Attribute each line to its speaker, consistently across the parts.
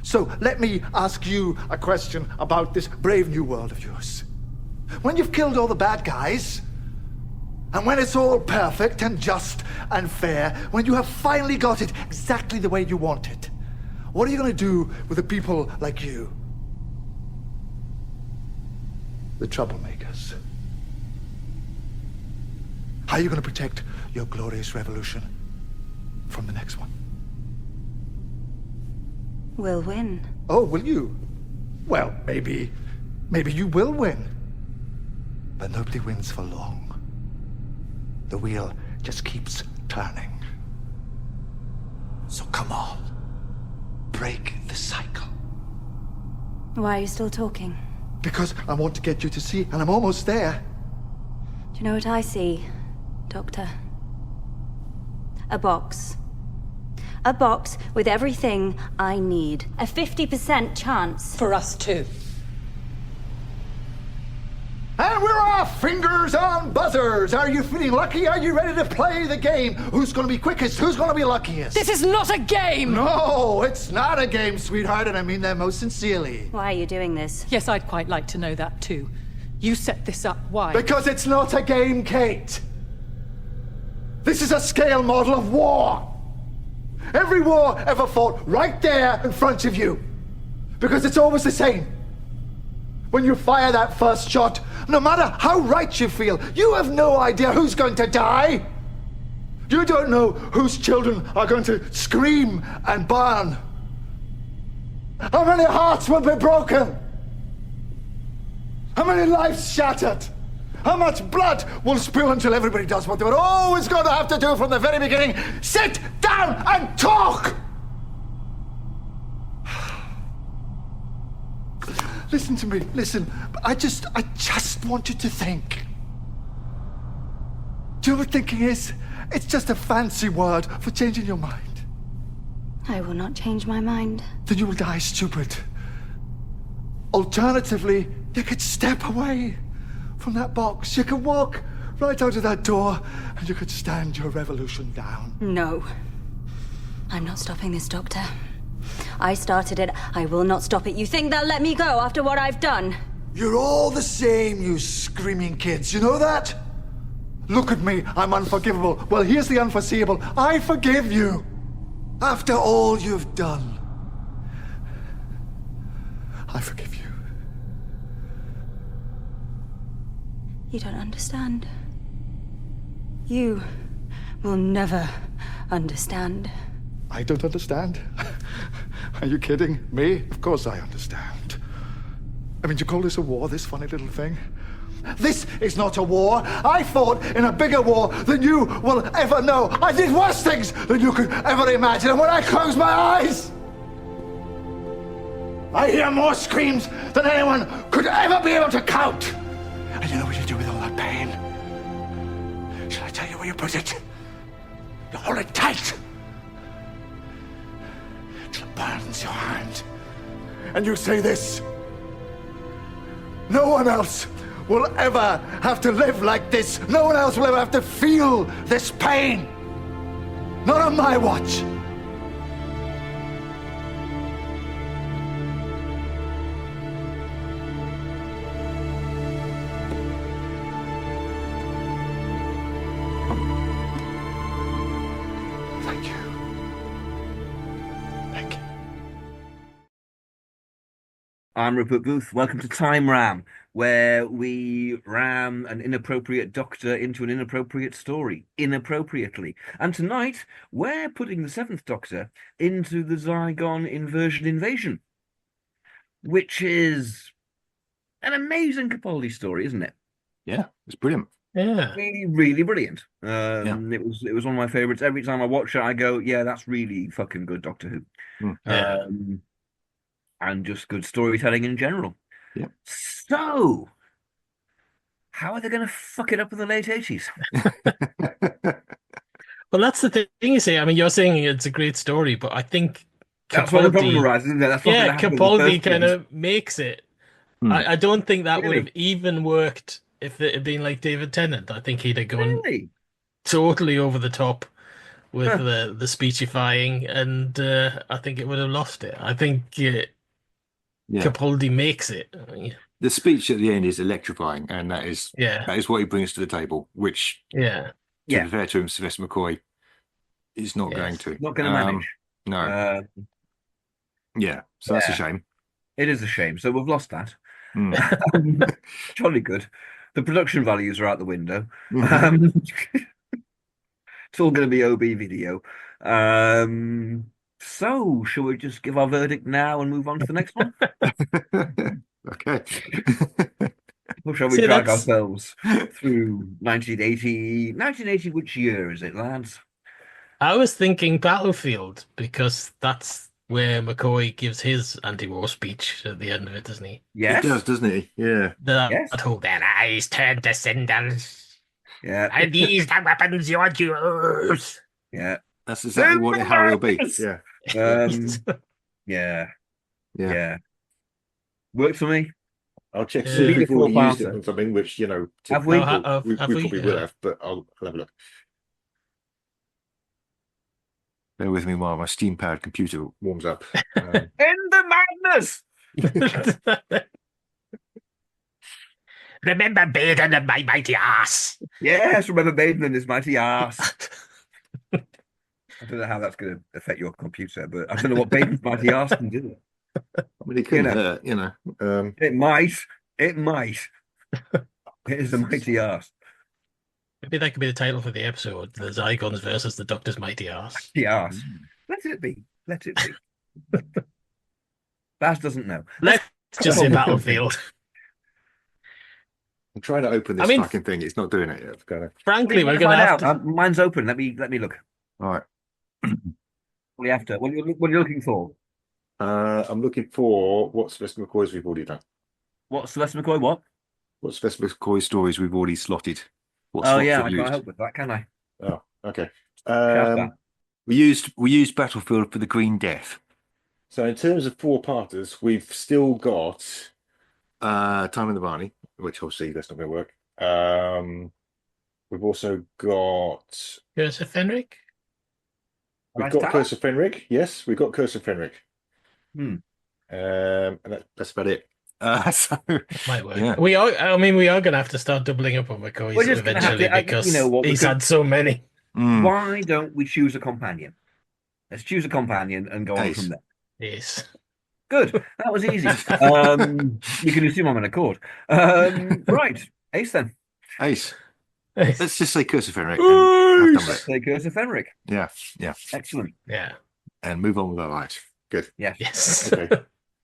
Speaker 1: So let me ask you a question about this brave new world of yours. When you've killed all the bad guys, and when it's all perfect and just and fair, when you have finally got it exactly the way you want it, what are you going to do with the people like you? The troublemakers. How are you going to protect your glorious revolution from the next one?
Speaker 2: We'll win.
Speaker 1: Oh, will you? Well, maybe you will win. But nobody wins for long. The wheel just keeps turning. So come on. Break the cycle.
Speaker 2: Why are you still talking?
Speaker 1: Because I want to get you to see, and I'm almost there.
Speaker 2: Do you know what I see, Doctor? A box. A box with everything I need. A 50% chance.
Speaker 3: For us too.
Speaker 1: And we're off! Fingers on buzzers! Are you feeling lucky? Are you ready to play the game? Who's gonna be quickest? Who's gonna be luckiest?
Speaker 3: This is not a game!
Speaker 1: No, it's not a game, sweetheart, and I mean that most sincerely.
Speaker 2: Why are you doing this?
Speaker 3: Yes, I'd quite like to know that too. You set this up, why?
Speaker 1: Because it's not a game, Kate. This is a scale model of war. Every war ever fought right there in front of you. Because it's always the same. When you fire that first shot, no matter how right you feel, you have no idea who's going to die. You don't know whose children are going to scream and burn. How many hearts will be broken? How many lives shattered? How much blood will spill until everybody does what they were always going to have to do from the very beginning? Sit down and talk! Listen to me, listen. I just want you to think. Do you know what thinking is? It's just a fancy word for changing your mind.
Speaker 2: I will not change my mind.
Speaker 1: Then you will die stupid. Alternatively, you could step away from that box. You could walk right out of that door and you could stand your revolution down.
Speaker 2: No. I'm not stopping this, Doctor. I started it. I will not stop it. You think they'll let me go after what I've done?
Speaker 1: You're all the same, you screaming kids. You know that? Look at me. I'm unforgivable. Well, here's the unforeseeable. I forgive you. After all you've done, I forgive you.
Speaker 2: You don't understand. You will never understand.
Speaker 1: I don't understand? Are you kidding me? Of course I understand. I mean, do you call this a war, this funny little thing? This is not a war. I fought in a bigger war than you will ever know. I did worse things than you could ever imagine. And when I close my eyes, I hear more screams than anyone could ever be able to count. And you know what you do with all that pain? Shall I tell you where you put it? You hold it tight. Till it burns your hand. And you say this: no one else will ever have to live like this. No one else will ever have to feel this pain. Not on my watch. Thank you. Thank you.
Speaker 4: I'm Rupert Booth. Welcome to Time Ram, where we ram an inappropriate doctor into an inappropriate story, inappropriately. And tonight, we're putting the Seventh Doctor into the Zygon Invasion, which is an amazing Capaldi story, isn't it?
Speaker 5: Yeah, it's brilliant.
Speaker 6: Yeah.
Speaker 4: Really, really brilliant. It was one of my favourites. Every time I watch it, I go, yeah, that's really fucking good Doctor Who.
Speaker 5: Yeah.
Speaker 4: And just good storytelling in general.
Speaker 5: Yeah.
Speaker 4: So, how are they going to fuck it up in the late 80s?
Speaker 6: Well, that's the thing you say. I mean, you're saying it's a great story, but I think
Speaker 4: That's what the problem arises, isn't it? That's what's gonna happen in the
Speaker 6: Capaldi
Speaker 4: first
Speaker 6: kind
Speaker 4: place.
Speaker 6: of makes it. I don't think that would
Speaker 4: Really?
Speaker 6: have even worked if it had been like David Tennant. I think he'd have gone
Speaker 4: Really?
Speaker 6: totally over the top with the speechifying, and I think it would have lost it. I think Capaldi makes it.
Speaker 5: The speech at the end is electrifying, and that is what he brings to the table. Which, to be fair to him, Sylvester McCoy is not going to.
Speaker 4: Not going to manage.
Speaker 5: No. So that's a shame.
Speaker 4: It is a shame. So we've lost that. Jolly good. The production values are out the window. It's all going to be OB video. So, shall we just give our verdict now and move on to the next one?
Speaker 5: Okay.
Speaker 4: Or shall we drag ourselves through 1980? 1980, which year is it, lads?
Speaker 6: I was thinking Battlefield, because that's where McCoy gives his anti-war speech at the end of it, doesn't he?
Speaker 4: Yes.
Speaker 5: He does, doesn't he? Yeah.
Speaker 6: That whole "their eyes turn to cinders."
Speaker 4: Yeah.
Speaker 6: And these the weapons you use.
Speaker 5: Yeah. That's exactly what Harry will be.
Speaker 4: Yeah. Yeah. Worked for me.
Speaker 5: I'll check see if we've already used it on something, which, we probably will have, but I'll have a look. Bear with me while my steam-powered computer warms up.
Speaker 4: In the madness!
Speaker 6: Remember Baden and my mighty ass.
Speaker 4: Yes, remember Baden and his mighty ass. I don't know how that's going to affect your computer, but I don't know what Baden's mighty ass can do.
Speaker 5: I mean, it could hurt,
Speaker 4: It might. It might. It is a mighty ass.
Speaker 6: Maybe that could be the title for the episode: the Zygons versus the Doctor's mighty ass.
Speaker 4: Mighty ass. Let it be. Let it be. Baz doesn't know.
Speaker 6: Let's just say Battlefield.
Speaker 5: I'm trying to open this fucking thing. It's not doing it yet.
Speaker 6: Frankly, we're going to have to...
Speaker 4: Mine's open. Let me look.
Speaker 5: All right.
Speaker 4: What are you looking for?
Speaker 5: I'm looking for what Sylvester McCoy's we've already done.
Speaker 4: What Sylvester McCoy? What
Speaker 5: Sylvester McCoy stories we've already slotted?
Speaker 4: I can't help with that, can I?
Speaker 5: Oh, okay. We used Battlefield for the Green Death. So in terms of four-parters, we've still got Time in the Barney, which obviously that's not going to work. We've also got
Speaker 6: Curse of Fenric.
Speaker 5: We've got Curse of Fenric. Yes, we've got Curse of Fenric.
Speaker 4: And
Speaker 5: that's about it. So
Speaker 6: might work. Yeah. We are going to have to start doubling up on McCoys eventually because he's had so many.
Speaker 4: Why don't we choose a companion? Let's choose a companion and go on from there.
Speaker 6: Yes.
Speaker 4: Good. That was easy. You can assume I'm an accord. Right. Ace then.
Speaker 5: Ace. Let's just say Curse of Fenric.
Speaker 4: Say Curse of Fenric.
Speaker 5: Yeah.
Speaker 4: Excellent.
Speaker 6: Yeah.
Speaker 5: And move on with our lives. Good.
Speaker 6: Yes.
Speaker 5: Okay.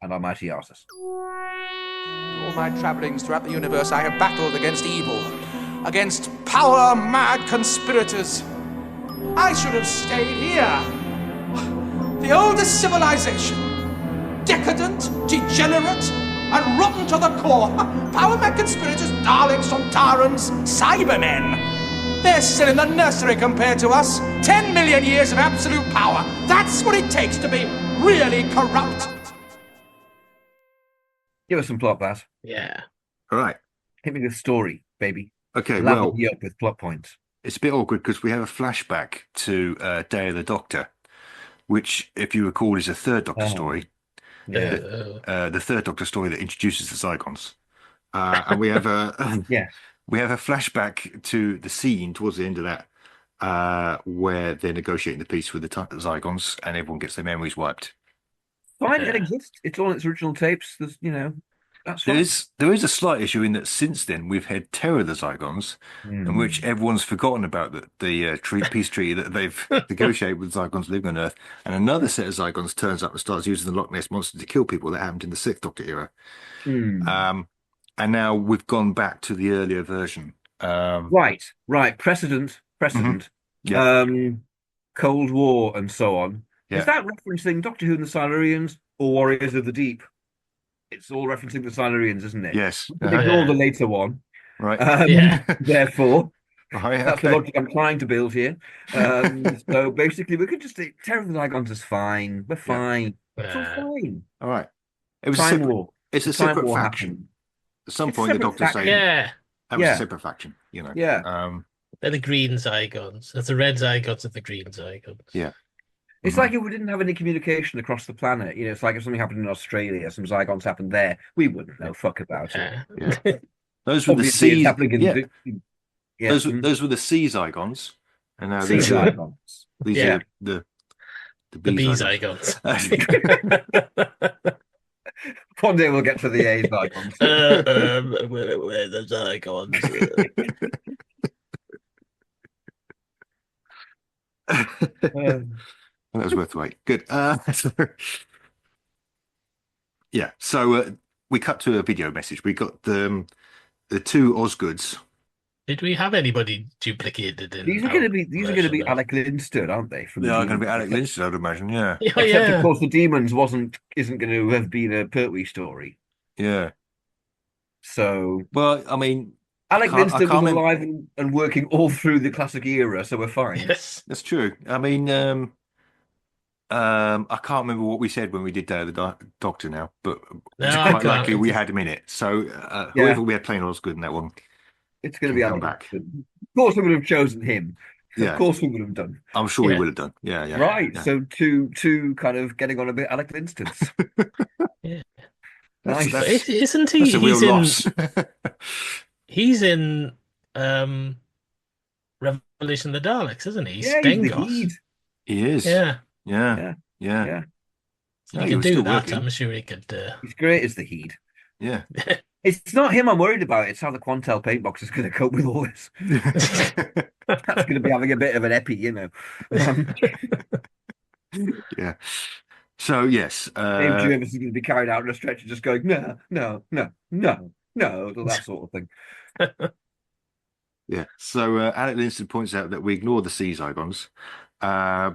Speaker 4: And our mighty arses.
Speaker 7: All my travellings throughout the universe, I have battled against evil, against power-mad conspirators. I should have stayed here. The oldest civilization. Decadent, degenerate, and rotten to the core. Power-mad conspirators, Daleks, Sontarans, Cybermen. They're still in the nursery compared to us. 10 million years of absolute power. That's what it takes to be really corrupt.
Speaker 4: Give us some plot, Baz.
Speaker 6: Yeah.
Speaker 5: All right.
Speaker 4: Hit me with story, baby.
Speaker 5: Okay,
Speaker 4: Level me up with plot points.
Speaker 5: It's a bit awkward because we have a flashback to Day of the Doctor, which, if you recall, is a third Doctor story. The third Doctor story that introduces the Zygons. And we have a we have a flashback to the scene towards the end of that where they're negotiating the peace with the Zygons and everyone gets their memories wiped.
Speaker 4: Fine, it exists. It's all its original tapes. There's, that's fine.
Speaker 5: There is a slight issue in that since then we've had Terror of the Zygons, in which everyone's forgotten about the peace treaty that they've negotiated with Zygons living on Earth, and another set of Zygons turns up and starts using the Loch Ness Monster to kill people that happened in the Sixth Doctor era. And now we've gone back to the earlier version.
Speaker 4: Right. Precedent. Cold War and so on. Yeah. Is that referencing Doctor Who and the Silurians or Warriors of the Deep? It's all referencing the Silurians, isn't it?
Speaker 5: Yes.
Speaker 4: Ignore the later one.
Speaker 5: Right.
Speaker 4: Therefore, that's the logic I'm trying to build here. So basically, we could just say Terror of the Zygons is fine. We're fine. It's all fine.
Speaker 5: All right. It was
Speaker 4: Time War.
Speaker 5: It's a separate faction. At some point, the Doctor saying, "That was a separate faction."
Speaker 4: Yeah.
Speaker 6: They're the green Zygons. That's the red Zygons and the green Zygons.
Speaker 5: Yeah.
Speaker 4: It's like if we didn't have any communication across the planet. You know, it's like if something happened in Australia, some Zygons happened there, we wouldn't know fuck about it.
Speaker 5: Yeah. Those were the
Speaker 4: Obviously,
Speaker 5: C.
Speaker 4: it's happening in
Speaker 5: Yeah. Those were the C Zygons, and now
Speaker 4: Sea
Speaker 5: these are
Speaker 4: Zygons.
Speaker 5: the
Speaker 6: The
Speaker 5: B
Speaker 6: B
Speaker 5: Zygons.
Speaker 6: Zygons.
Speaker 4: One day we'll get to the A Zygons.
Speaker 6: Where the Zygons?
Speaker 5: That was worth the wait. Good. So we cut to a video message. We got the two Osgoods.
Speaker 6: Did we have anybody duplicated in?
Speaker 4: These are going to be Alec Linstead, aren't they?
Speaker 5: They are going to be Alec Linstead, I'd imagine. Yeah.
Speaker 4: Except of course the Demons isn't going to have been a Pertwee story.
Speaker 5: Yeah.
Speaker 4: So
Speaker 5: well, I mean,
Speaker 4: Alec Linstead was alive and working all through the classic era, so we're fine.
Speaker 6: Yes,
Speaker 5: that's true. I mean, I can't remember what we said when we did Day of the Doctor now, but it's quite likely we had him in it. So whoever we had playing Osgood in that one,
Speaker 4: it's going to be Alec
Speaker 5: back.
Speaker 4: Of course, we would have chosen him.
Speaker 5: Yeah.
Speaker 4: Of course, we would have done.
Speaker 5: I'm sure we would have done. Yeah.
Speaker 4: Right.
Speaker 5: Yeah.
Speaker 4: So two kind of getting on a bit Alec Linsteads.
Speaker 6: Yeah.
Speaker 4: Nice.
Speaker 6: Isn't he?
Speaker 5: That's a real loss.
Speaker 6: He's in Revelation of the Daleks, isn't he?
Speaker 4: Yeah,
Speaker 6: Stengos.
Speaker 4: he's
Speaker 5: he is.
Speaker 6: Yeah.
Speaker 5: So
Speaker 6: he can do that. I'm sure he could.
Speaker 4: He's great as the Heed.
Speaker 5: Yeah.
Speaker 4: It's not him I'm worried about. It's how the Quantel paint box is going to cope with all this. That's going to be having a bit of an epi, you know.
Speaker 5: Yeah. So yes,
Speaker 4: Dave Jervis is going to be carried out on a stretcher, just going no, that sort of thing.
Speaker 5: Yeah. So Alec Linstead points out that we ignore the sea Zygons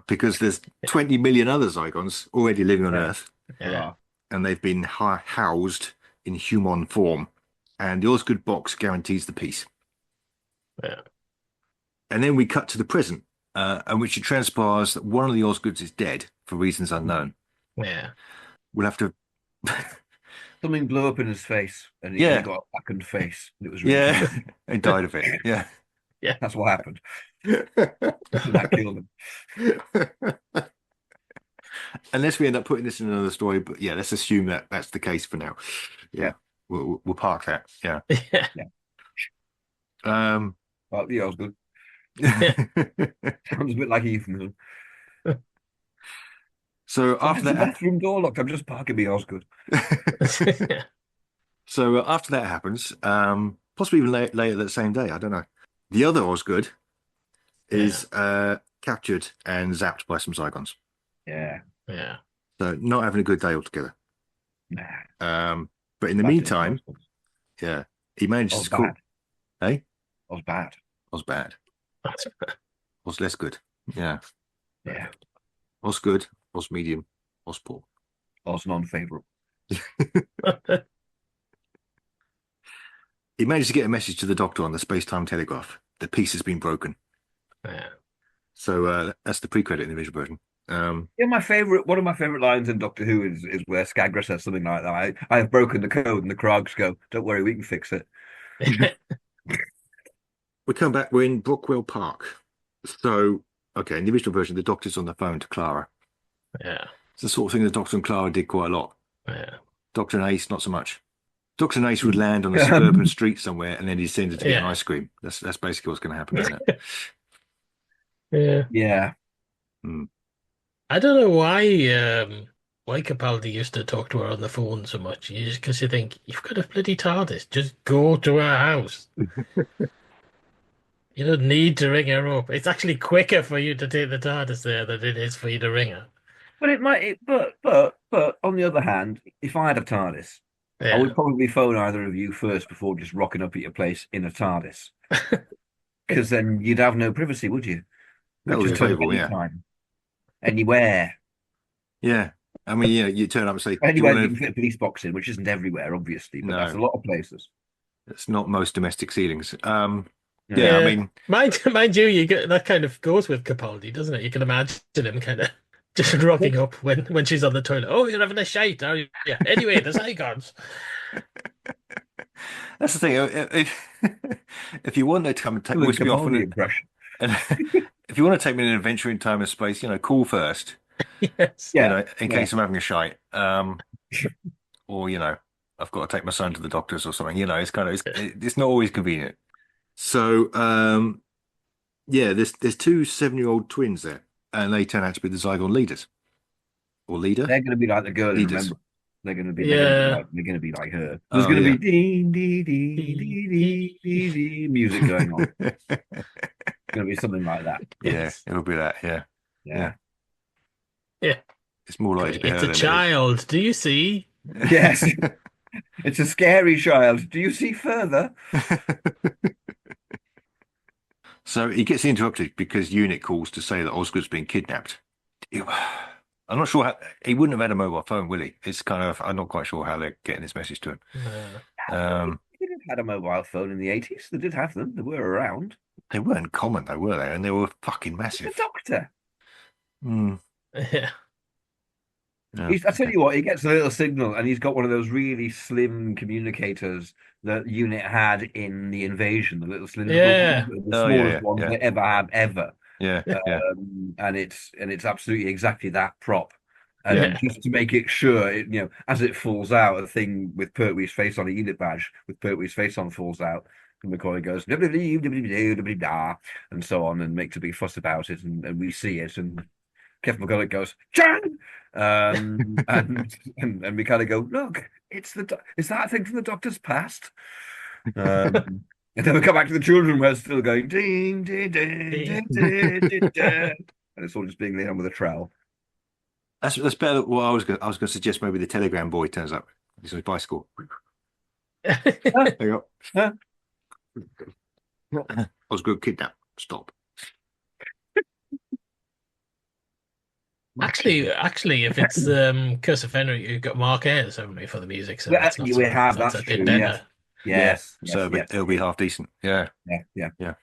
Speaker 5: because there's 20 million other Zygons already living on Earth, and they've been housed in human form, and the Osgood box guarantees the peace.
Speaker 6: Yeah.
Speaker 5: And then we cut to the present, in which it transpires that one of the Osgoods is dead for reasons unknown.
Speaker 6: Yeah.
Speaker 5: We'll have to.
Speaker 4: Something blew up in his face, and he got a blackened face. It was
Speaker 5: really he died of it. Yeah,
Speaker 4: that's what happened. That killed him.
Speaker 5: Unless we end up putting this in another story, but let's assume that that's the case for now. Yeah, we'll park that. Yeah.
Speaker 4: Well, yeah, I was good. Sounds a bit like a euphemism.
Speaker 5: So after that,
Speaker 4: bathroom door locked. I'm just parking me Osgood.
Speaker 5: So after that happens, possibly even later that same day, I don't know. The other Osgood is captured and zapped by some Zygons.
Speaker 4: Yeah.
Speaker 5: So not having a good day altogether.
Speaker 4: Nah.
Speaker 5: But in the meantime, he manages to call. Hey,
Speaker 4: was bad.
Speaker 5: Was less good. Yeah. Was good. Was medium. Was poor.
Speaker 4: Was non-favourable.
Speaker 5: He managed to get a message to the Doctor on the space-time telegraph. The piece has been broken.
Speaker 6: Yeah.
Speaker 5: So that's the pre-credit in the visual version.
Speaker 4: One of my favourite lines in Doctor Who is where Skagra says something like that. I have broken the code, and the Krogs go, "Don't worry, we can fix it."
Speaker 5: We come back. We're in Brockwell Park. So, in the original version, the Doctor's on the phone to Clara.
Speaker 6: Yeah.
Speaker 5: It's the sort of thing the Doctor and Clara did quite a lot.
Speaker 6: Yeah.
Speaker 5: Doctor and Ace, not so much. Doctor and Ace would land on a suburban street somewhere and then descend to get an ice cream. That's basically what's going to happen, isn't
Speaker 6: it?
Speaker 4: Yeah.
Speaker 6: I don't know why Capaldi used to talk to her on the phone so much. Because you think, you've got a bloody TARDIS. Just go to her house. You don't need to ring her up. It's actually quicker for you to take the TARDIS there than it is for you to ring her.
Speaker 4: But it might. But on the other hand, if I had a TARDIS, I would probably phone either of you first before just rocking up at your place in a TARDIS, because then you'd have no privacy, would you?
Speaker 5: That was terrible,
Speaker 4: Anywhere.
Speaker 5: Yeah. I mean, you turn up and say...
Speaker 4: Anywhere you can fit a police box in, which isn't everywhere, obviously, but that's a lot of places.
Speaker 5: It's not most domestic ceilings. I mean...
Speaker 6: Mind you, that kind of goes with Capaldi, doesn't it? You can imagine him kind of just rocking up when she's on the toilet. Oh, you're having a shite, are you? Yeah. Anyway, the Zygons.
Speaker 5: That's the thing. If you want to come and take
Speaker 4: Doing
Speaker 5: whisk me off,
Speaker 4: Capaldi impression.
Speaker 5: and if you want to take me on an adventure in time and space, call first.
Speaker 6: Yes.
Speaker 4: Yeah,
Speaker 5: In case I'm having a shite. Or I've got to take my son to the doctors or something. It's it's not always convenient. So yeah, there's two 7-year-old twins there, and they turn out to be the Zygon leaders or leader.
Speaker 4: They're going to be like the girl in
Speaker 5: Leaders.
Speaker 4: Remember.
Speaker 6: Yeah.
Speaker 4: They're going to be like her. There's going to be dee, dee, dee, dee, dee, dee, dee, music going on. It's going to be something like that.
Speaker 5: Yeah,
Speaker 6: Yes.
Speaker 5: it'll be that. Yeah.
Speaker 4: Yeah.
Speaker 6: Yeah.
Speaker 5: It's more likely to be
Speaker 6: It's
Speaker 5: her
Speaker 6: a
Speaker 5: than
Speaker 6: child. Do you see?
Speaker 4: Yes. It's a scary child. Do you see further?
Speaker 5: So he gets interrupted because Unit calls to say that Osgood's been kidnapped. I'm not sure how he wouldn't have had a mobile phone, will he? It's kind of I'm not quite sure how they're getting this message to him.
Speaker 4: They did have a mobile phone in the 80s. They did have them. They were around.
Speaker 5: They weren't common though, were they? And they were fucking
Speaker 4: The
Speaker 5: massive.
Speaker 4: Doctor.
Speaker 5: Mm,
Speaker 6: Yeah.
Speaker 5: yeah,
Speaker 4: I tell you what, he gets a little signal, and he's got one of those really slim communicators that Unit had in the Invasion, the little cylindrical,
Speaker 6: Yeah.
Speaker 4: the
Speaker 5: Oh,
Speaker 4: smallest
Speaker 5: yeah,
Speaker 4: one
Speaker 5: yeah.
Speaker 4: they ever have ever.
Speaker 5: yeah, yeah.
Speaker 4: And it's absolutely exactly that prop. And
Speaker 6: Yeah.
Speaker 4: just to make it sure, as it falls out, a thing with Pertwee's face on a unit badge with Pertwee's face on falls out, and McCoy goes and so on, and makes a big fuss about it, and we see it, and Kevin McCulloch goes Jan, and we kind of go, look, is that a thing from the Doctor's past? And then we come back to the children where it's still going ding ding ding ding ding ding, ding. And it's all just being laid on with a trowel.
Speaker 5: That's better. Well, I was going to suggest maybe the telegram boy turns up. He's on his bicycle. There you go. Osgood kidnapped. Stop.
Speaker 6: Actually, if it's Curse of Fenrir, you've got Mark Ayres, haven't we, for the music? So
Speaker 4: Well,
Speaker 6: that's not
Speaker 4: we
Speaker 6: so,
Speaker 4: have,
Speaker 6: that's
Speaker 4: that's
Speaker 6: a bit
Speaker 4: true,
Speaker 6: better.
Speaker 4: Yes.
Speaker 5: So it'll be half decent. Yeah.
Speaker 4: Yeah.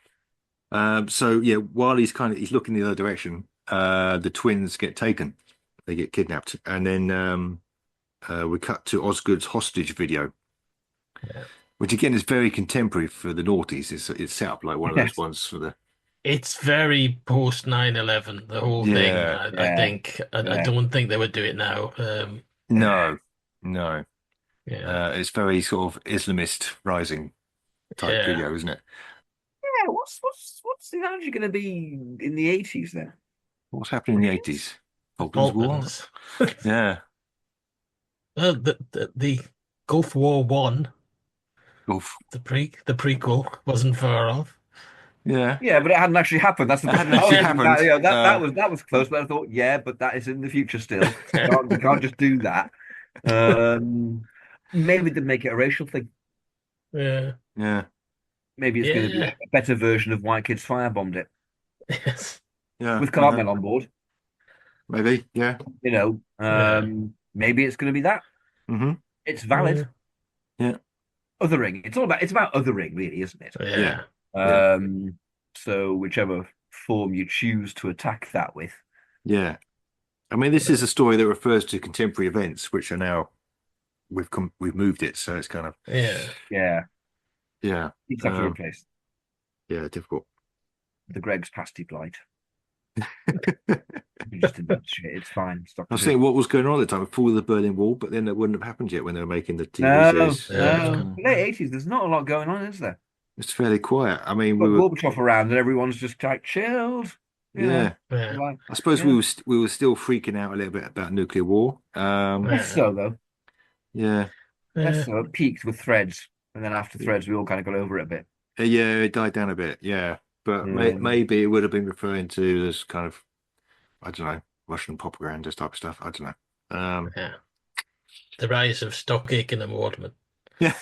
Speaker 5: So yeah, while he's looking the other direction, the twins get taken. They get kidnapped, and then we cut to Osgood's hostage video, which again is very contemporary for the noughties. It's set up like one of those ones for the.
Speaker 6: It's very post 9/11, the whole thing. I think. I don't think they would do it now.
Speaker 5: No.
Speaker 6: Yeah.
Speaker 5: It's very sort of Islamist rising type video, isn't it?
Speaker 4: Yeah. What's the analogy going to be in the 80s then?
Speaker 5: What's happening in the 80s? Falklands War.
Speaker 6: Falklands.
Speaker 5: Yeah.
Speaker 6: The Gulf War One,
Speaker 5: Oof.
Speaker 6: the prequel, wasn't far off.
Speaker 5: Yeah.
Speaker 4: Yeah, but it hadn't actually happened. That's the
Speaker 5: It hadn't actually happened.
Speaker 4: That was close, but I thought, yeah, but that is in the future still. You can't just do that. Maybe they'd make it a racial thing.
Speaker 6: Yeah.
Speaker 5: Yeah.
Speaker 4: Maybe it's going to be a better version of White Kids Firebombed it
Speaker 6: Yes.
Speaker 5: Yeah.
Speaker 4: with Cartmel on board.
Speaker 5: Maybe. Yeah.
Speaker 4: Maybe it's going to be that.
Speaker 5: Mm-hmm.
Speaker 4: It's valid.
Speaker 5: Yeah.
Speaker 4: Othering. It's about othering, really, isn't it?
Speaker 6: Yeah.
Speaker 4: So whichever form you choose to attack that with.
Speaker 5: Yeah. I mean, this is a story that refers to contemporary events, which are now we've moved it, so it's kind of
Speaker 4: Yeah. It's have to replace
Speaker 5: yeah, difficult.
Speaker 4: the Greg's pasty blight. You just did that shit. It's fine. Stop.
Speaker 5: I was thinking what was going on at the time, fall of the Berlin Wall, but then it wouldn't have happened yet when they were making the TV series.
Speaker 4: Late 80s. There's not a lot going on, is there?
Speaker 5: It's fairly quiet. I mean,
Speaker 4: Got Gorbachev around, and everyone's just like chilled.
Speaker 5: Yeah.
Speaker 4: Like,
Speaker 5: I suppose we were still freaking out a little bit about nuclear war.
Speaker 4: less so though.
Speaker 5: Yeah.
Speaker 4: Less so. It peaked with Threads, and then after Threads, we all kind of got over it a bit.
Speaker 5: Yeah, it died down a bit. Yeah, but maybe it would have been referring to this kind of, I don't know, Russian propaganda type of stuff. I don't know.
Speaker 6: The rise of Stock Aitken and Waterman.
Speaker 5: Yeah.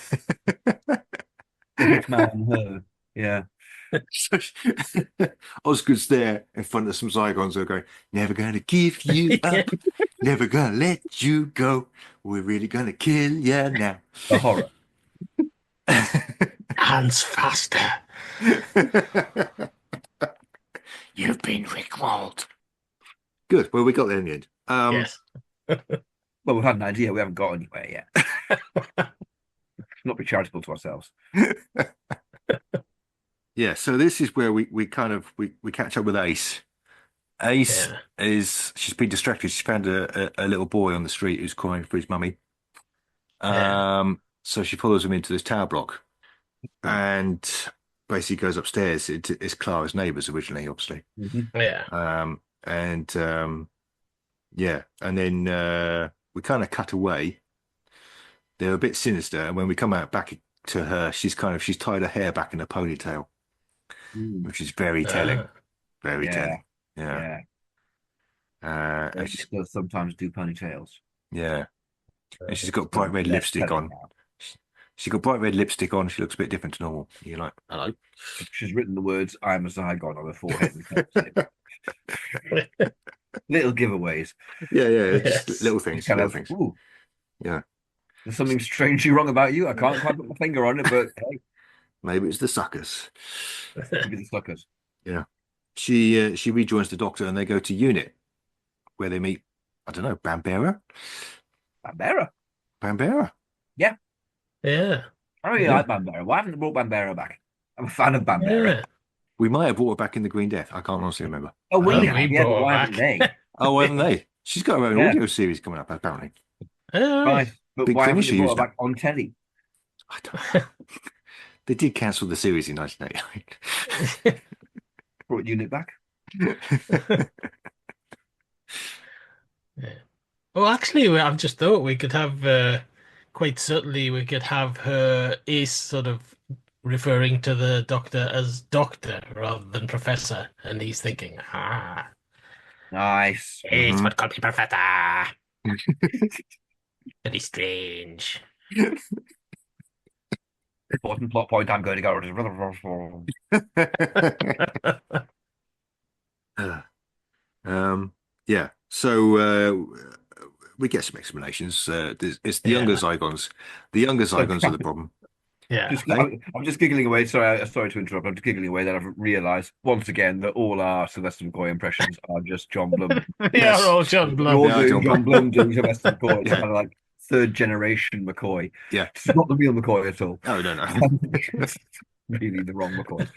Speaker 4: Man, yeah.
Speaker 5: So, Osgood's there in front of some Zygons who are going, never gonna give you up, never gonna let you go. We're really gonna kill you now.
Speaker 4: The horror.
Speaker 6: Hands faster.
Speaker 5: You've been rickrolled. Good. Well, we got there in the end.
Speaker 6: Yes.
Speaker 4: Well, we've had an idea. We haven't got anywhere yet. not be charitable to ourselves.
Speaker 5: Yeah, so this is where we catch up with Ace. Ace she's been distracted. She's found a little boy on the street who's crying for his mummy. So she follows him into this tower block and basically goes upstairs. It's Clara's neighbours originally, obviously. And then we kind of cut away. They're a bit sinister, and when we come out back to her, she's tied her hair back in a ponytail, which is very telling. Very telling. Yeah.
Speaker 4: And she still sometimes do ponytails.
Speaker 5: Yeah. And she's got bright red lipstick on. She's got bright red lipstick on. She looks a bit different to normal. You're like, hello.
Speaker 4: She's written the words "I'm a Zygon" on her forehead. Little giveaways.
Speaker 5: Yeah. Just little things.
Speaker 4: Kind
Speaker 5: little
Speaker 4: of,
Speaker 5: things.
Speaker 4: Ooh,
Speaker 5: Yeah.
Speaker 4: there's something strangely wrong about you. I can't quite put my finger on it, but hey,
Speaker 5: Maybe it's the suckers.
Speaker 4: maybe the suckers.
Speaker 5: Yeah. She rejoins the Doctor, and they go to Unit, where they meet, I don't know, Bambera?
Speaker 4: Bambera.
Speaker 6: Yeah.
Speaker 4: I really like Bambera. Why haven't they brought Bambera back? I'm a fan of Bambera.
Speaker 6: Yeah.
Speaker 5: We might have brought her back in the Green Death. I can't honestly remember.
Speaker 4: Oh, we
Speaker 6: We
Speaker 4: have,
Speaker 6: brought
Speaker 4: yeah, but
Speaker 6: her
Speaker 4: why
Speaker 6: back.
Speaker 4: haven't they?
Speaker 5: Oh, haven't they? She's got her own audio series coming up, apparently.
Speaker 4: Right, but
Speaker 5: Big
Speaker 4: why haven't
Speaker 5: Finish
Speaker 4: they brought
Speaker 5: used
Speaker 4: her back on telly?
Speaker 5: I don't know. They did cancel the series in 1988.
Speaker 4: Brought Unit back.
Speaker 6: Well, actually, I've just thought we could have quite subtly, we could have her Ace sort of referring to the Doctor as Doctor rather than Professor, and he's thinking,
Speaker 4: Nice.
Speaker 6: Ace would call me Professor. Very strange.
Speaker 4: Important plot point. I'm going to go.
Speaker 5: Yeah. So we get some explanations. It's the younger Zygons. The younger Zygons are the problem.
Speaker 6: Yeah.
Speaker 4: I'm just giggling away. Sorry to interrupt. I'm just giggling away that I've realised once again that all our Sylvester McCoy impressions are just John Blum.
Speaker 6: They are all John Blum.
Speaker 4: You're
Speaker 5: They are
Speaker 4: doing
Speaker 5: John
Speaker 4: John Blum doing Sylvester McCoy. It's
Speaker 5: Yeah.
Speaker 4: kind of like third generation McCoy.
Speaker 5: Yeah.
Speaker 4: It's not the real McCoy at all.
Speaker 5: Oh, no.
Speaker 4: Really the wrong McCoy.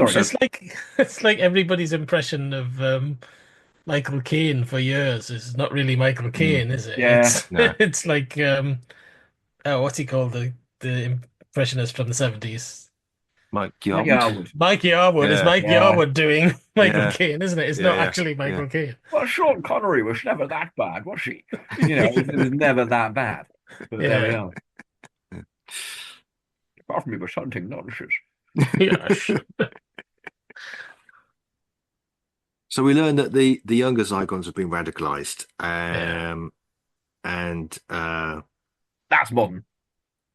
Speaker 5: Sorry.
Speaker 6: It's like everybody's impression of Michael Caine for years. It's not really Michael Caine, is it?
Speaker 4: Yeah.
Speaker 6: It's like what's he called? The impressionist from the 70s.
Speaker 5: Mike
Speaker 4: Yeah,
Speaker 5: Yarwood.
Speaker 4: I would.
Speaker 6: Mike Yarwood is
Speaker 5: Yeah.
Speaker 6: Mike
Speaker 4: Yeah.
Speaker 6: Yarwood doing Michael
Speaker 5: Yeah.
Speaker 6: Caine, isn't it? It's
Speaker 5: Yeah,
Speaker 6: not
Speaker 5: yeah,
Speaker 6: actually Michael Caine.
Speaker 4: Well, Sean Connery was never that bad, was she? You know, it was never that bad. But there we
Speaker 6: Yeah.
Speaker 4: are. Apart from me was hunting nonsense.
Speaker 6: Yes.
Speaker 5: So we learn that the younger Zygons have been radicalized. And
Speaker 4: That's modern.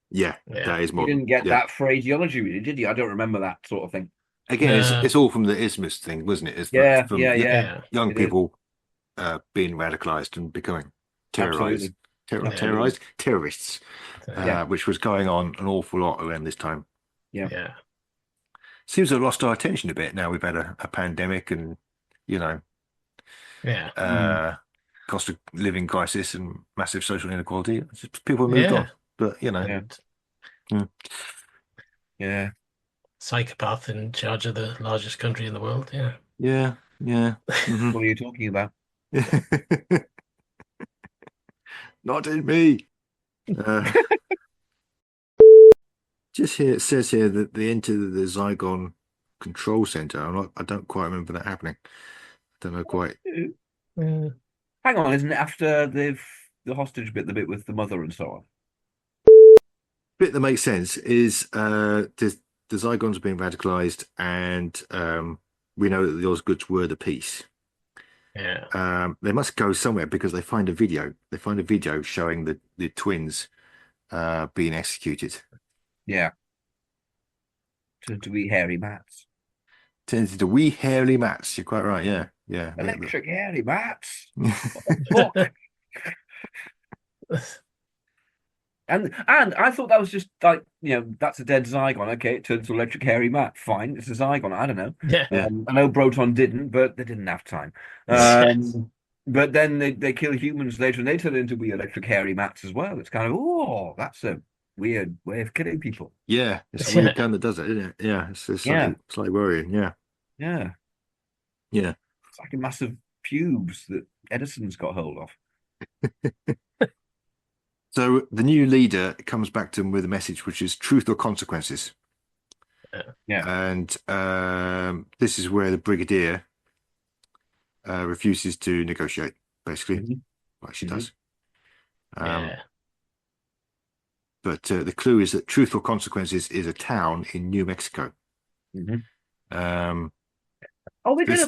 Speaker 5: yeah,
Speaker 6: Yeah.
Speaker 5: that is
Speaker 4: You
Speaker 5: modern.
Speaker 4: didn't get
Speaker 5: Yeah.
Speaker 4: that phraseology, really, did you? I don't remember that sort of thing.
Speaker 5: Again,
Speaker 6: No.
Speaker 5: it's all from the Isthmus thing, wasn't it? It's
Speaker 4: Yeah,
Speaker 5: from
Speaker 4: yeah.
Speaker 5: young
Speaker 4: It is.
Speaker 5: people being radicalized and becoming terrorized,
Speaker 4: Absolutely.
Speaker 5: terrorized terrorists,
Speaker 4: Yeah.
Speaker 5: which was going on an awful lot around this time.
Speaker 6: Yeah.
Speaker 5: Seems to have lost our attention a bit now. We've had a pandemic and
Speaker 6: Yeah.
Speaker 5: cost of living crisis and massive social inequality. It's just people have moved
Speaker 6: Yeah.
Speaker 5: on, but
Speaker 4: Yeah.
Speaker 6: Psychopath in charge of the largest country in the world. Yeah.
Speaker 5: yeah. Mhm.
Speaker 4: What are you talking about?
Speaker 5: Not in me. Just here it says here that they enter the Zygon control center. I don't quite remember that happening. I don't know quite.
Speaker 6: Yeah.
Speaker 4: Hang on, isn't it after the hostage bit, the bit with the mother and so on?
Speaker 5: Bit that makes sense is the Zygons have been radicalized, and we know that the Osgoods were the peace.
Speaker 6: Yeah.
Speaker 5: They must go somewhere because they find a video. They find a video showing the twins being executed.
Speaker 4: Yeah. To eat hairy mats.
Speaker 5: Turns into wee hairy mats. You're quite right. Yeah.
Speaker 4: Electric hairy mats. And I thought that was just like, that's a dead Zygon. Okay, it turns to electric hairy mat. Fine, it's a Zygon. I don't know.
Speaker 6: Yeah.
Speaker 5: Yeah.
Speaker 4: I know Broton didn't, but they didn't have time. But then they kill humans later, and they turn into wee electric hairy mats as well. It's kind of, oh, that's a weird way of killing people.
Speaker 5: Yeah, it's a weird gun that does it, isn't it? Yeah, it's slightly worrying. Yeah,
Speaker 4: Yeah.
Speaker 5: yeah.
Speaker 4: It's like a massive pubes that Edison's got hold of.
Speaker 5: So the new leader comes back to him with a message, which is truth or consequences.
Speaker 4: Yeah.
Speaker 5: And this is where the brigadier refuses to negotiate, basically, like she does. But the clue is that truth or consequences is a town in New Mexico. This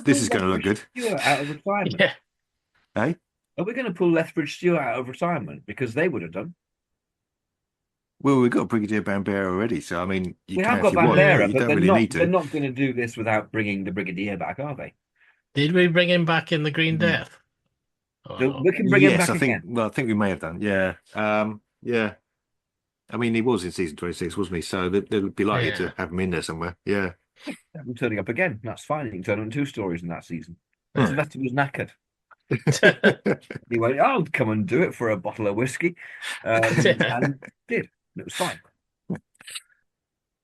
Speaker 5: is going to look good.
Speaker 4: Out of retirement.
Speaker 6: Yeah.
Speaker 5: Hey?
Speaker 4: Are we going to pull Lethbridge Stewart out of retirement? Because they would have done.
Speaker 5: Well, we've got Brigadier Bambera already, so I mean,
Speaker 4: We have got Bambera,
Speaker 5: you
Speaker 4: but
Speaker 5: don't really need
Speaker 4: they're
Speaker 5: to.
Speaker 4: not going to do this without bringing the Brigadier back, are they?
Speaker 6: Did we bring him back in the Green Death?
Speaker 4: So we can bring him back again.
Speaker 5: Well, I think we may have done. Yeah. Yeah. I mean, he was in season 26, wasn't he? So they'd be likely to have him in there somewhere. Yeah.
Speaker 4: I'm turning up again. That's fine. You can turn up in 2 stories in that season. Sylvester was knackered. He went, I'll come and do it for a bottle of whiskey. And did. It was fine.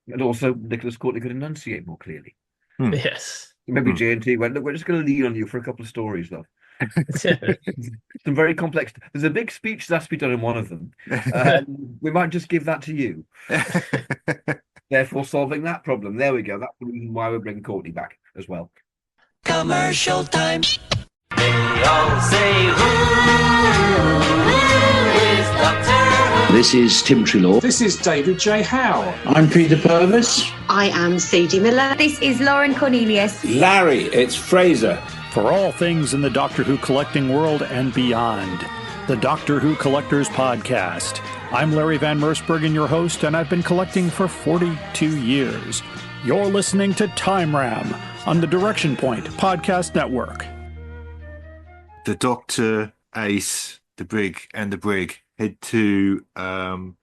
Speaker 4: And also, Nicholas Courtney could enunciate more clearly.
Speaker 6: Yes.
Speaker 4: Maybe J&T went, look, we're just going to lean on you for a couple of stories, though. Some very complex. There's a big speech that has to be done in one of them. We might just give that to you. Therefore, solving that problem. There we go. That's the reason why we're bringing Courtney back as well.
Speaker 8: Commercial time. They all say, who is Doctor Who?
Speaker 9: This is Tim Trelaw.
Speaker 10: This is David J. Howe.
Speaker 9: I'm Peter Purvis.
Speaker 11: I am Sadie Miller. This is Lauren Cornelius.
Speaker 12: Larry, it's Fraser.
Speaker 13: For all things in the Doctor Who collecting world and beyond, the Doctor Who Collectors Podcast. I'm Larry Van Mersbergen, your host, and I've been collecting for 42 years. You're listening to Time Ram on the Direction Point Podcast Network.
Speaker 5: The Doctor, Ace, the Brig, and the Brig head to the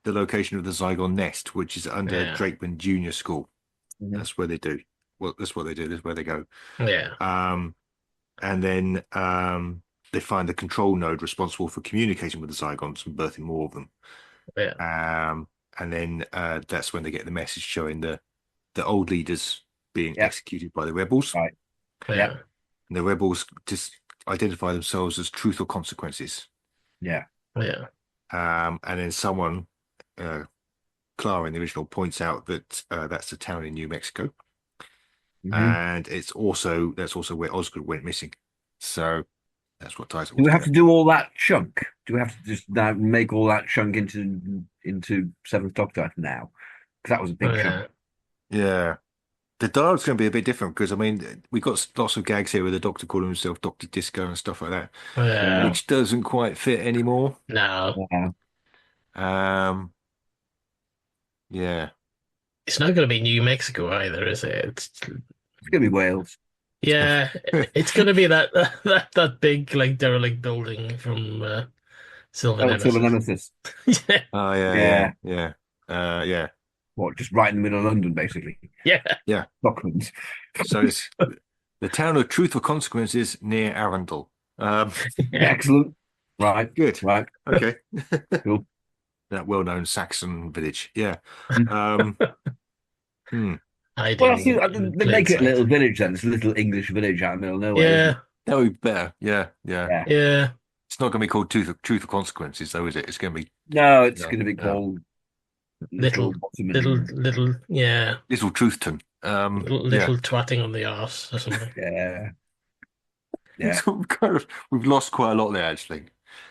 Speaker 5: location of the Zygon Nest, which is under Drakeman Junior School. That's where they do. Well, that's what they do. That's where they go.
Speaker 6: Yeah.
Speaker 5: And then they find the control node responsible for communicating with the Zygons and birthing more of them.
Speaker 6: Yeah.
Speaker 5: And then that's when they get the message showing the old leaders being executed by the rebels.
Speaker 4: Right.
Speaker 6: Yeah.
Speaker 5: And the rebels just identify themselves as truth or consequences.
Speaker 4: Yeah.
Speaker 6: Yeah.
Speaker 5: And then someone, Clara in the original, points out that that's a town in New Mexico. And that's also where Osgood went missing. So that's what ties it.
Speaker 4: Do we have to do all that chunk? Do we have to just now make all that chunk into Seventh Doctor now? Because that was a big chunk.
Speaker 5: Yeah. The dialogue's going to be a bit different because, I mean, we've got lots of gags here with the Doctor calling himself Dr. Disco and stuff like that, which doesn't quite fit anymore.
Speaker 6: No.
Speaker 5: Yeah.
Speaker 6: It's not going to be New Mexico either, is it? It's
Speaker 4: going to be Wales.
Speaker 6: Yeah, it's going to be that big like derelict building from Silver
Speaker 4: Nemesis.
Speaker 6: Yeah.
Speaker 5: Oh yeah.
Speaker 4: What? Just right in the middle of London, basically.
Speaker 6: Yeah.
Speaker 4: Docklands.
Speaker 5: So it's the town of Truth or Consequences near Arundel.
Speaker 4: Excellent. Right.
Speaker 5: Good.
Speaker 4: Right.
Speaker 5: Okay.
Speaker 4: Cool.
Speaker 5: That well-known Saxon village. Yeah.
Speaker 4: Well, they make it a little village then. It's a little English village out in the middle of nowhere.
Speaker 6: Yeah.
Speaker 5: That would be better. Yeah.
Speaker 6: Yeah.
Speaker 5: It's not going to be called Truth or Consequences, though, is it? It's going to be...
Speaker 4: No, it's going to be called...
Speaker 6: Little yeah.
Speaker 5: Little Truthton.
Speaker 6: Little twatting on the arse or something.
Speaker 4: Yeah.
Speaker 5: So we've lost quite a lot there, actually.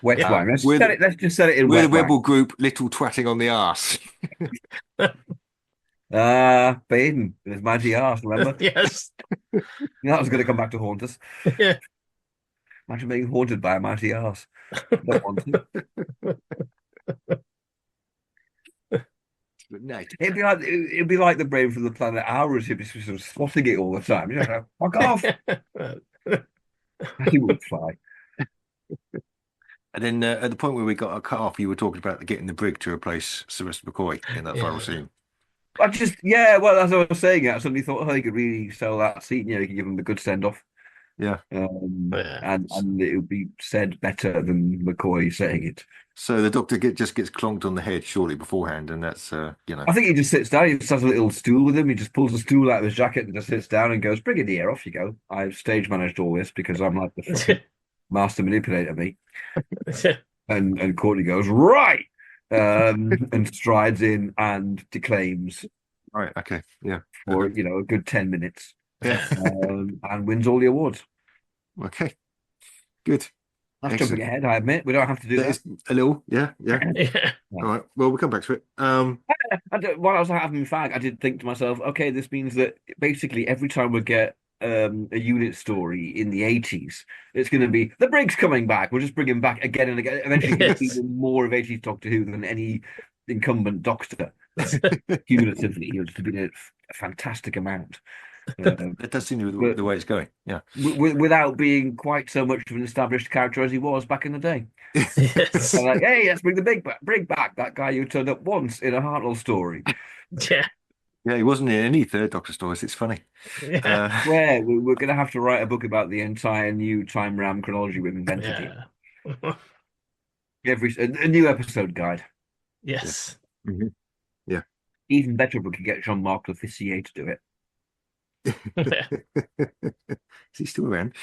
Speaker 4: Wet wine. Let's just set it in
Speaker 5: we're
Speaker 4: wet
Speaker 5: the rebel
Speaker 4: wine.
Speaker 5: group, Little Twatting on the arse.
Speaker 4: Baden, with his mighty arse, remember?
Speaker 6: Yes.
Speaker 4: That was going to come back to haunt us.
Speaker 6: Yeah.
Speaker 4: Imagine being haunted by a mighty arse. Don't want to. It'd be like the brain from the planet Ours. He'd be sort of swatting it all the time. You know, fuck off. He would fly.
Speaker 5: And then at the point where we got a cut off, you were talking about getting the Brig to replace Sylvester McCoy in that final scene.
Speaker 4: Well, as I was saying it, I suddenly thought, you could really sell that scene. You could give him a good send off.
Speaker 5: Yeah.
Speaker 4: And it would be said better than McCoy saying it.
Speaker 5: So the Doctor just gets clonked on the head shortly beforehand, and that's
Speaker 4: I think he just sits down. He just has a little stool with him. He just pulls a stool out of his jacket and just sits down and goes, "Brigadier, off you go. I've stage managed all this because I'm like the fucking master manipulator, me." And Courtney goes, "Right," and strides in and declaims.
Speaker 5: Right. Okay. Yeah.
Speaker 4: For a good 10 minutes.
Speaker 5: Yeah.
Speaker 4: And wins all the awards.
Speaker 5: Okay. Good.
Speaker 4: That's jumping ahead, I admit. We don't have to do that.
Speaker 5: A little, yeah. All right. Well, we'll come back to it.
Speaker 4: While I was having fag, I did think to myself, okay, this means that basically every time we get a unit story in the 80s, it's going to be the Brig's coming back. We'll just bring him back again and again. Eventually, it's even more of 80s Doctor Who than any incumbent Doctor. Cumulatively, it's been a fantastic amount.
Speaker 5: It does seem to be the way it's going. Yeah,
Speaker 4: without being quite so much of an established character as he was back in the day.
Speaker 6: Yes.
Speaker 4: So like, hey, let's bring the Brig back. That guy who turned up once in a Hartnell story.
Speaker 6: Yeah.
Speaker 5: Yeah, he wasn't in any third Doctor stories. It's funny.
Speaker 4: Where we're going to have to write a book about the entire new time ram chronology we've invented here. A new episode guide.
Speaker 6: Yes.
Speaker 5: Yeah. Mm-hmm. Yeah.
Speaker 4: Even better if we could get Jean-Marc Leffissier to do it.
Speaker 5: Is he still around?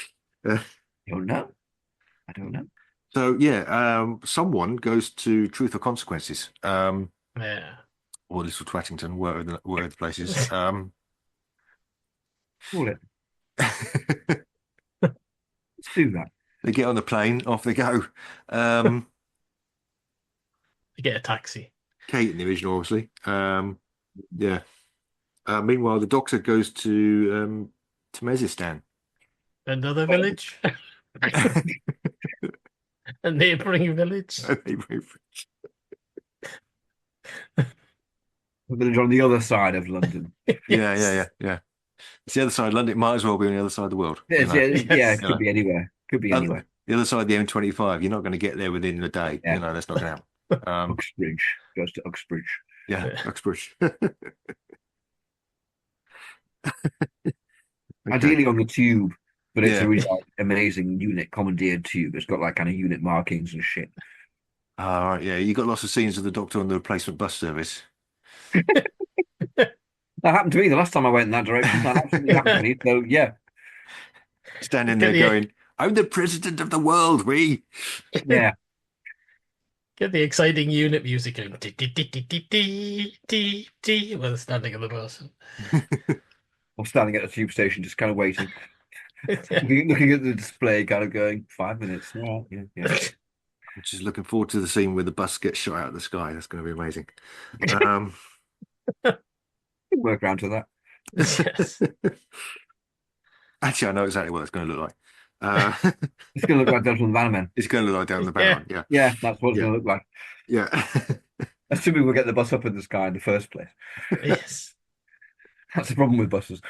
Speaker 4: I don't know.
Speaker 5: So someone goes to Truth or Consequences. Or Little Twattington, whatever the place is.
Speaker 4: Call it. Let's do that.
Speaker 5: They get on the plane, off they go.
Speaker 6: They get a taxi.
Speaker 5: Kate in the original, obviously. Meanwhile, the Doctor goes to Mezistan.
Speaker 6: Another village? A neighbouring village?
Speaker 5: A
Speaker 4: village on the other side of London.
Speaker 5: Yeah. It's the other side of London. It might as well be on the other side of the world.
Speaker 4: It could be anywhere.
Speaker 5: The other side of the M25. You're not going to get there within a day.
Speaker 4: Yeah.
Speaker 5: That's not going to happen.
Speaker 4: Uxbridge goes to Uxbridge.
Speaker 5: Yeah, Uxbridge.
Speaker 4: Ideally on the tube, but it's a really amazing unit commandeered tube. It's got like kind of unit markings and shit.
Speaker 5: All right, yeah. You got lots of scenes of the Doctor on the replacement bus service.
Speaker 4: That happened to me the last time I went in that direction. That absolutely happened to me. So yeah,
Speaker 5: standing there going, "I'm the president of the world."
Speaker 4: Yeah.
Speaker 6: Get the exciting unit music going. While they're standing on the bus.
Speaker 4: I'm standing at the tube station, just kind of waiting, looking at the display, kind of going 5 minutes. Yeah.
Speaker 5: I'm just looking forward to the scene where the bus gets shot out of the sky. That's going to be amazing.
Speaker 4: Work around to that.
Speaker 6: Yes.
Speaker 5: Actually, I know exactly what it's going to look like.
Speaker 4: It's going to look like Down from the Bannerman.
Speaker 5: It's going to look like Down the Bannerman.
Speaker 4: Yeah, that's what it's going to look like.
Speaker 5: Yeah.
Speaker 4: Assuming we'll get the bus up in the sky in the first place.
Speaker 6: Yes.
Speaker 4: That's the problem with buses.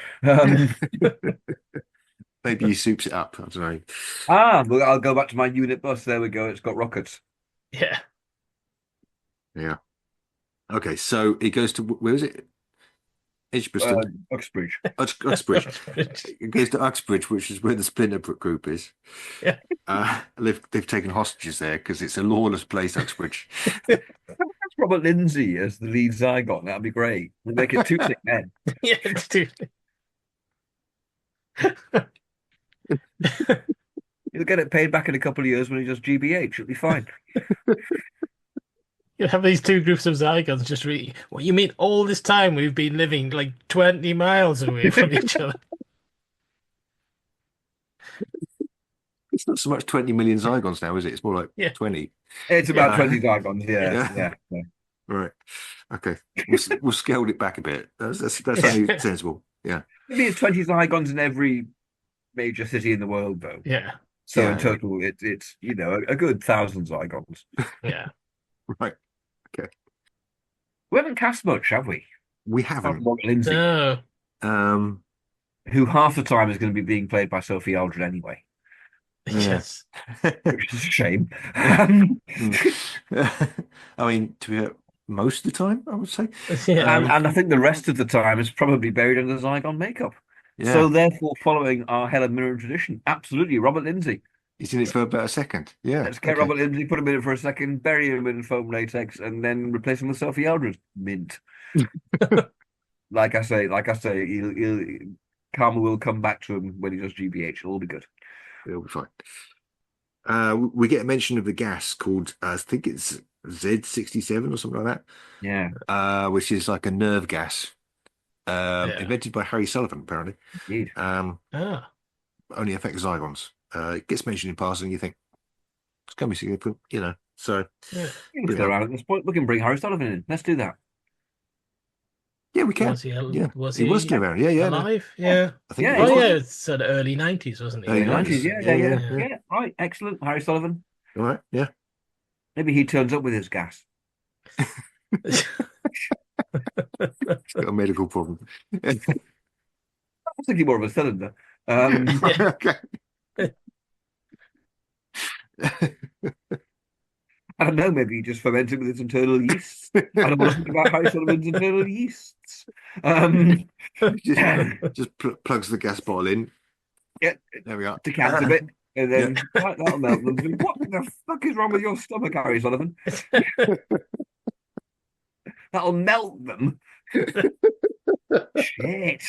Speaker 5: Maybe he soups it up. I don't know.
Speaker 4: Well, I'll go back to my unit bus. There we go. It's got rockets.
Speaker 6: Yeah.
Speaker 5: Yeah. Okay, so he goes to, where is it?
Speaker 4: Uxbridge.
Speaker 5: Uxbridge. It goes to Uxbridge, which is where the Splinter group is.
Speaker 6: Yeah.
Speaker 5: They've taken hostages there because it's a lawless place, Uxbridge.
Speaker 4: That's Robert Lindsay as the lead Zygon. That'd be great. We'll make it 2 sick men.
Speaker 6: Yeah, it's too.
Speaker 4: He'll get it paid back in a couple of years when he does GBH. It'll be fine.
Speaker 6: You have these two groups of Zygons just really. What you mean? All this time we've been living like 20 miles away from each other.
Speaker 5: It's not so much 20 million Zygons now, is it? It's more like 20.
Speaker 4: It's about 20 Zygons. Yeah.
Speaker 5: Right. Okay. We'll scale it back a bit. That's only sensible. Yeah.
Speaker 4: Maybe it's 20 Zygons in every major city in the world, though.
Speaker 6: Yeah.
Speaker 4: So in total, it's a good 1,000 Zygons.
Speaker 6: Yeah.
Speaker 5: Right. Okay.
Speaker 4: We haven't cast much, have we?
Speaker 5: We haven't.
Speaker 4: Robert Lindsay.
Speaker 6: No.
Speaker 5: Who
Speaker 4: half the time is going to be being played by Sophie Aldred anyway.
Speaker 6: Yes.
Speaker 4: Which is a shame.
Speaker 5: I mean, to be most of the time, I would say.
Speaker 6: Yeah.
Speaker 4: And I think the rest of the time is probably buried under Zygon makeup.
Speaker 5: Yeah.
Speaker 4: So therefore, following our Helen Mirren tradition, absolutely, Robert Lindsay.
Speaker 5: He's in it for about a second. Yeah.
Speaker 4: Let's get Robert Lindsay, put him in it for a second, bury him in foam latex, and then replace him with Sophie Eldred. Mint. Like I say, karma will come back to him when he does GBH. It'll all be good.
Speaker 5: It'll be fine. We get a mention of the gas called, I think it's Z67 or something like that.
Speaker 4: Yeah.
Speaker 5: Which is like a nerve gas, invented by Harry Sullivan, apparently.
Speaker 4: Indeed.
Speaker 5: Only affects Zygons. It gets mentioned in passing. You think it's going to be significant, So
Speaker 4: Let's go around at this point. We can bring Harry Sullivan in. Let's do that.
Speaker 5: Yeah, we can.
Speaker 6: Was he,
Speaker 5: he was still around. Yeah,
Speaker 6: alive? Yeah.
Speaker 5: I think.
Speaker 6: It's sort of early 90s, wasn't he?
Speaker 5: Early
Speaker 4: 90s. Yeah. Right. Excellent. Harry Sullivan.
Speaker 5: All right. Yeah.
Speaker 4: Maybe he turns up with his gas.
Speaker 5: He's got a medical problem.
Speaker 4: I was thinking more of a cylinder.
Speaker 5: Okay.
Speaker 4: I don't know, maybe he just fermented with his internal yeasts. I don't want to think about Harry Sullivan's internal yeasts.
Speaker 5: Just plugs the gas bottle in.
Speaker 4: Yeah,
Speaker 5: there we are.
Speaker 4: Decants a bit, and then that'll melt them. What the fuck is wrong with your stomach, Harry Sullivan? That'll melt them. Shit.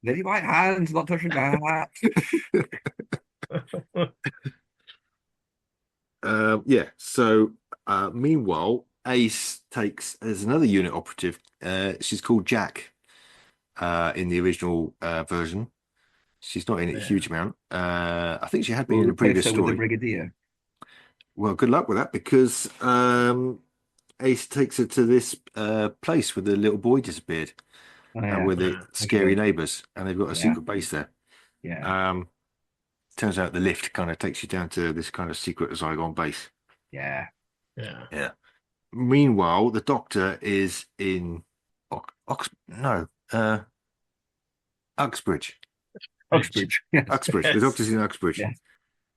Speaker 4: Lady White hands, not touching that.
Speaker 5: So meanwhile, Ace takes as another unit operative. She's called Jack in the original version. She's not in it a huge amount. I think she had been in a previous story.
Speaker 4: With the Brigadier.
Speaker 5: Well, good luck with that, because Ace takes her to this place where the little boy disappeared, with the scary neighbours, and they've got a secret base there.
Speaker 4: Yeah.
Speaker 5: Turns out the lift kind of takes you down to this kind of secret Zygon base.
Speaker 4: Yeah.
Speaker 5: Meanwhile, the Doctor is in Uxbridge.
Speaker 4: Uxbridge. Yes.
Speaker 5: Uxbridge. The Doctor's in Uxbridge.
Speaker 4: Yes.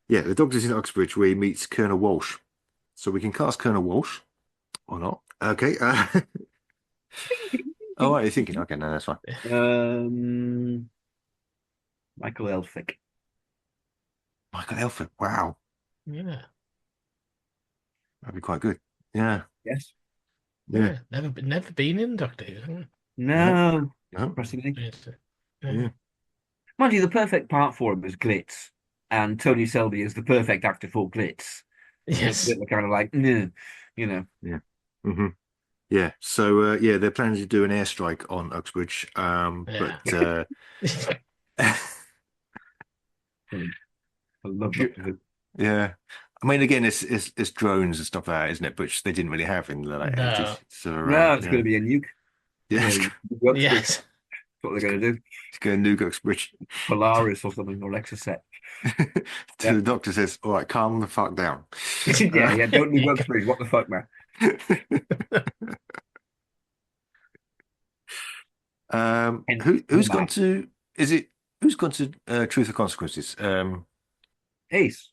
Speaker 5: Yeah, the Doctor's in Uxbridge where he meets Colonel Walsh. So we can cast Colonel Walsh or not. Okay. Oh, what are you thinking? Okay, no, that's fine.
Speaker 4: Michael Elphick.
Speaker 5: Michael Elphick. Wow.
Speaker 6: Yeah.
Speaker 5: That'd be quite good. Yeah.
Speaker 4: Yes.
Speaker 5: Yeah.
Speaker 6: Never been in Doctor Who.
Speaker 4: No.
Speaker 5: No.
Speaker 6: Yeah.
Speaker 4: Mind you, the perfect part for him is Glitz, and Tony Selby is the perfect actor for Glitz.
Speaker 6: Yes.
Speaker 4: They're kind of like, you know.
Speaker 5: Yeah. Mm-hmm. Yeah. So they're planning to do an airstrike on Uxbridge. But
Speaker 4: I love that.
Speaker 5: Yeah. I mean, again, it's drones and stuff like that, isn't it? Which they didn't really have in the late 80s. So,
Speaker 4: it's going to be a nuke.
Speaker 5: Yes.
Speaker 6: Yes.
Speaker 4: That's what they're going to do.
Speaker 5: It's going to nuke Uxbridge.
Speaker 4: Polaris or something, or Exocet.
Speaker 5: The Doctor says, all right, calm the fuck down.
Speaker 4: yeah, don't nuke Uxbridge. What the fuck, man?
Speaker 5: Who's gone to Truth or Consequences?
Speaker 4: Ace.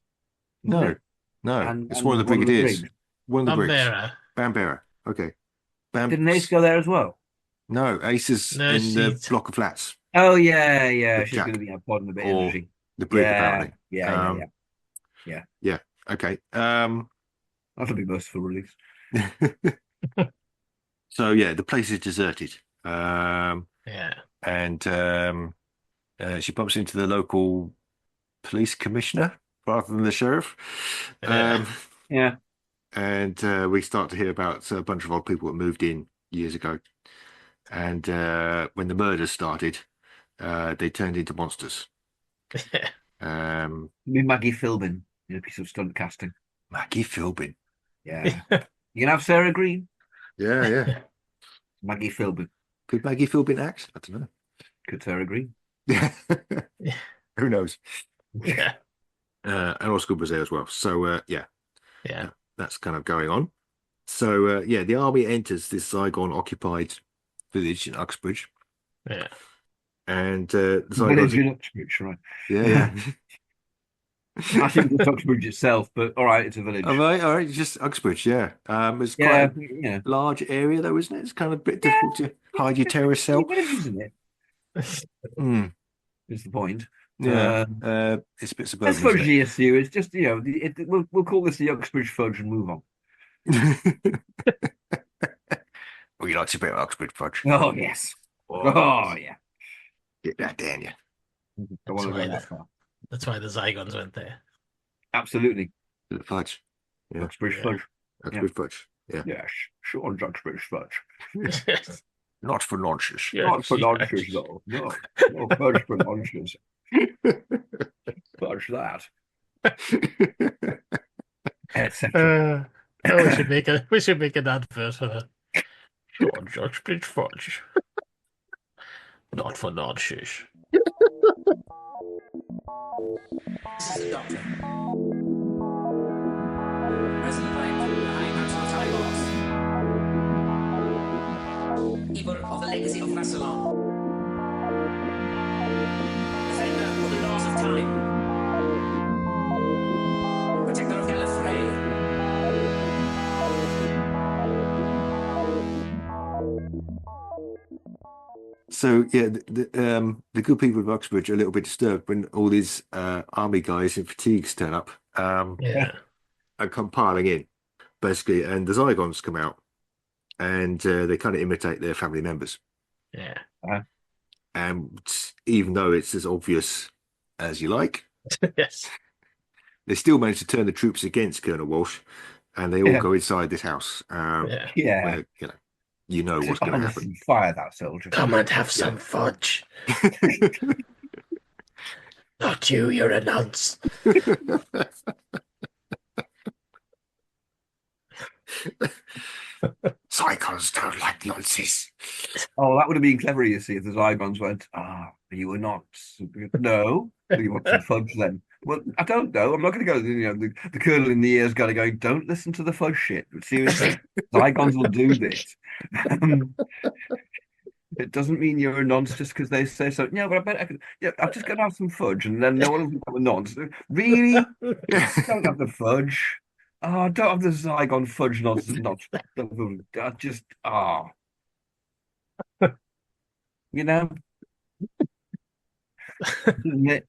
Speaker 5: No. It's one of the Brigadiers. One of the Briggs. Bambera. Okay.
Speaker 4: Didn't Ace go there as well?
Speaker 5: No, Ace is in the block of flats.
Speaker 4: Oh yeah. She's
Speaker 5: Jack.
Speaker 4: going to be a pod in a bit, isn't she?
Speaker 5: The Brig, apparently.
Speaker 4: Yeah.
Speaker 5: Okay.
Speaker 4: That'll be merciful release.
Speaker 5: So the place is deserted. And she bumps into the local police commissioner rather than the sheriff. And we start to hear about a bunch of old people that moved in years ago. And when the murders started, they turned into monsters.
Speaker 4: Maggie Philbin in a piece of stunt casting.
Speaker 5: Maggie Philbin.
Speaker 4: Yeah. You can have Sarah Green.
Speaker 5: Yeah.
Speaker 4: Maggie Philbin.
Speaker 5: Could Maggie Philbin act? I don't know.
Speaker 4: Could Sarah Green?
Speaker 5: Who knows?
Speaker 6: Yeah.
Speaker 5: And Osgood was there as well. So that's kind of going on. So the army enters this Zygon occupied village in Uxbridge.
Speaker 6: Yeah.
Speaker 5: And
Speaker 4: village in Uxbridge, right?
Speaker 5: Yeah.
Speaker 4: I think it's Uxbridge itself, but all right, it's a village.
Speaker 5: All right, just Uxbridge, yeah. It's quite a large area, though, isn't it? It's kind of a bit difficult to hide your terrorist cell.
Speaker 4: Isn't it?
Speaker 5: Mm.
Speaker 4: Is the point.
Speaker 5: Yeah, it's a bit suburban,
Speaker 4: Let's
Speaker 5: isn't
Speaker 4: fudge the issue. It's just, we'll call this the Uxbridge fudge and move on.
Speaker 5: it? Well, you like a bit of Oxford fudge.
Speaker 4: Oh, yes.
Speaker 5: Oh,
Speaker 4: Oh, yeah.
Speaker 5: get that down, you.
Speaker 4: Don't want to go that far.
Speaker 6: That's why the Zygons went there.
Speaker 4: Absolutely.
Speaker 5: The fudge. Yeah.
Speaker 4: Uxbridge fudge.
Speaker 5: Oxford fudge. Yeah.
Speaker 4: Yes, sure, Uxbridge fudge.
Speaker 5: Not for nonsense.
Speaker 4: Not for nonsense, though. No. No fudge for nonsense. Fudge that. Etc.
Speaker 6: We should make an advert for that. George Uxbridge fudge. Not for nonsense.
Speaker 8: This is the Doctor. Present by behind Maxwell Tylos. Keeper of the legacy of Rassilon. Defender of the laws of time. Protector of Gallifrey.
Speaker 5: So yeah, the good people of Uxbridge are a little bit disturbed when all these army guys in fatigues turn up
Speaker 6: Yeah.
Speaker 5: and come piling in, basically, and the Zygons come out and they kind of imitate their family members.
Speaker 6: Yeah.
Speaker 5: And even though it's as obvious as you like,
Speaker 6: Yes.
Speaker 5: they still manage to turn the troops against Colonel Walsh, and they all go inside this house.
Speaker 6: Yeah.
Speaker 4: Yeah.
Speaker 5: Where, you know what's going to happen.
Speaker 4: Fire that soldier.
Speaker 6: Come and have some fudge. Not you, you're a nonce.
Speaker 5: Zygons don't like nonsense.
Speaker 4: Oh, that would have been clever, you see, if the Zygons went, you were not. No. You want some fudge then? Well, I don't know. I'm not going to go, the colonel in the ear's got to go, don't listen to the fudge shit. But seriously, Zygons will do this. It doesn't mean you're a nonce just because they say so. No, but I bet I could. Yeah, I'm just going to have some fudge, and then no one will think I'm a nonce. Really? Don't have the fudge. Oh, don't have the Zygon fudge nonsense. Just you know. Isn't it?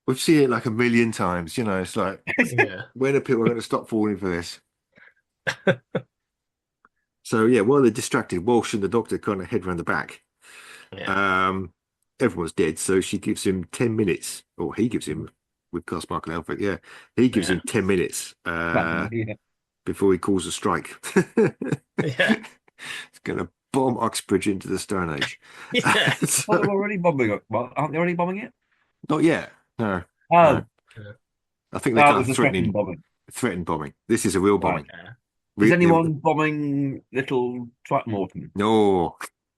Speaker 5: We've seen it like a million times. It's like,
Speaker 6: Yeah.
Speaker 5: when are people going to stop falling for this? So yeah, while they're distracted, Walsh and the Doctor kind of head around the back.
Speaker 6: Yeah.
Speaker 5: Everyone's dead, so she gives him 10 minutes, or he gives him with Carsparkle outfit. Yeah, he gives him 10 minutes before he calls a strike.
Speaker 6: Yeah.
Speaker 5: It's going to bomb Uxbridge into the Stone Age.
Speaker 6: Yeah.
Speaker 4: Well, they're already bombing it. Well, aren't they already bombing it?
Speaker 5: Not yet. No.
Speaker 4: Oh,
Speaker 5: no. I think they're kind of
Speaker 4: threatening bombing.
Speaker 5: Threatened bombing. This is a real bombing.
Speaker 6: Okay.
Speaker 4: Is anyone bombing little Twatmorton?
Speaker 5: No.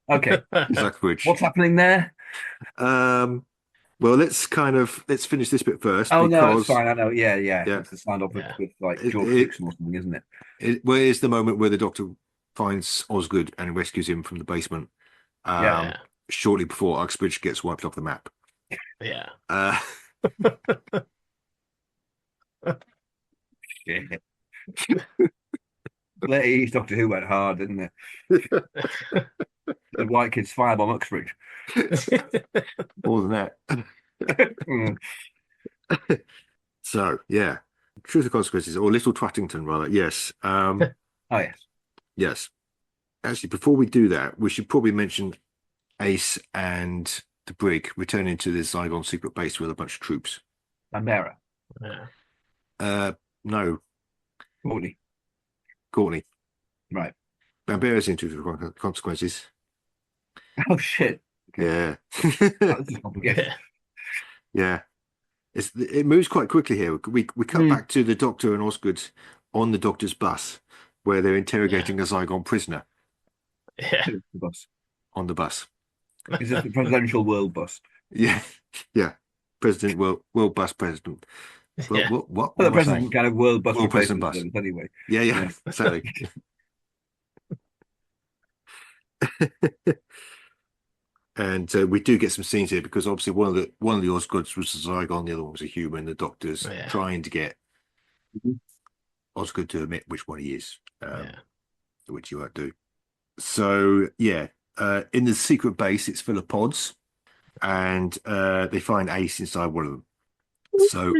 Speaker 4: Okay.
Speaker 5: Uxbridge.
Speaker 4: What's happening there?
Speaker 5: Well, let's finish this bit first.
Speaker 4: Oh,
Speaker 5: because,
Speaker 4: no, it's fine. I know. Yeah. It's the standoff with like George Dixon or something, isn't it?
Speaker 5: Where's the moment where the Doctor finds Osgood and rescues him from the basement? Shortly before Uxbridge gets wiped off the map.
Speaker 6: Yeah.
Speaker 4: Shit. Late Doctor Who went hard, didn't it? The White Kids firebomb Uxbridge.
Speaker 5: More than that. So, yeah. Truth or Consequences, or Little Twattington, rather. Yes.
Speaker 4: Oh, yes.
Speaker 5: Yes. Actually, before we do that, we should probably mention Ace and the Brig returning to the Zygon secret base with a bunch of troops.
Speaker 4: Canberra.
Speaker 6: Yeah.
Speaker 5: No. Courtney.
Speaker 4: Right.
Speaker 5: Bambera's in Truth or Consequences.
Speaker 4: Oh, shit.
Speaker 5: Yeah.
Speaker 4: This is complicated.
Speaker 5: Yeah. It moves quite quickly here. We cut back to the Doctor and Osgood on the Doctor's bus, where they're interrogating a Zygon prisoner.
Speaker 6: Yeah.
Speaker 4: The bus.
Speaker 5: On the bus.
Speaker 4: Is this the presidential world bus?
Speaker 5: Yeah. President, world bus president.
Speaker 6: Yeah.
Speaker 5: What
Speaker 4: the president kind of world bus
Speaker 5: World president bus.
Speaker 4: anyway.
Speaker 5: Yeah. Exactly. And we do get some scenes here because obviously one of the Osgoods was a Zygon, the other one was a human. The Doctor's trying to get Osgood to admit which one he is, which you won't do. So in the secret base, it's full of pods. and they find Ace inside one of them. So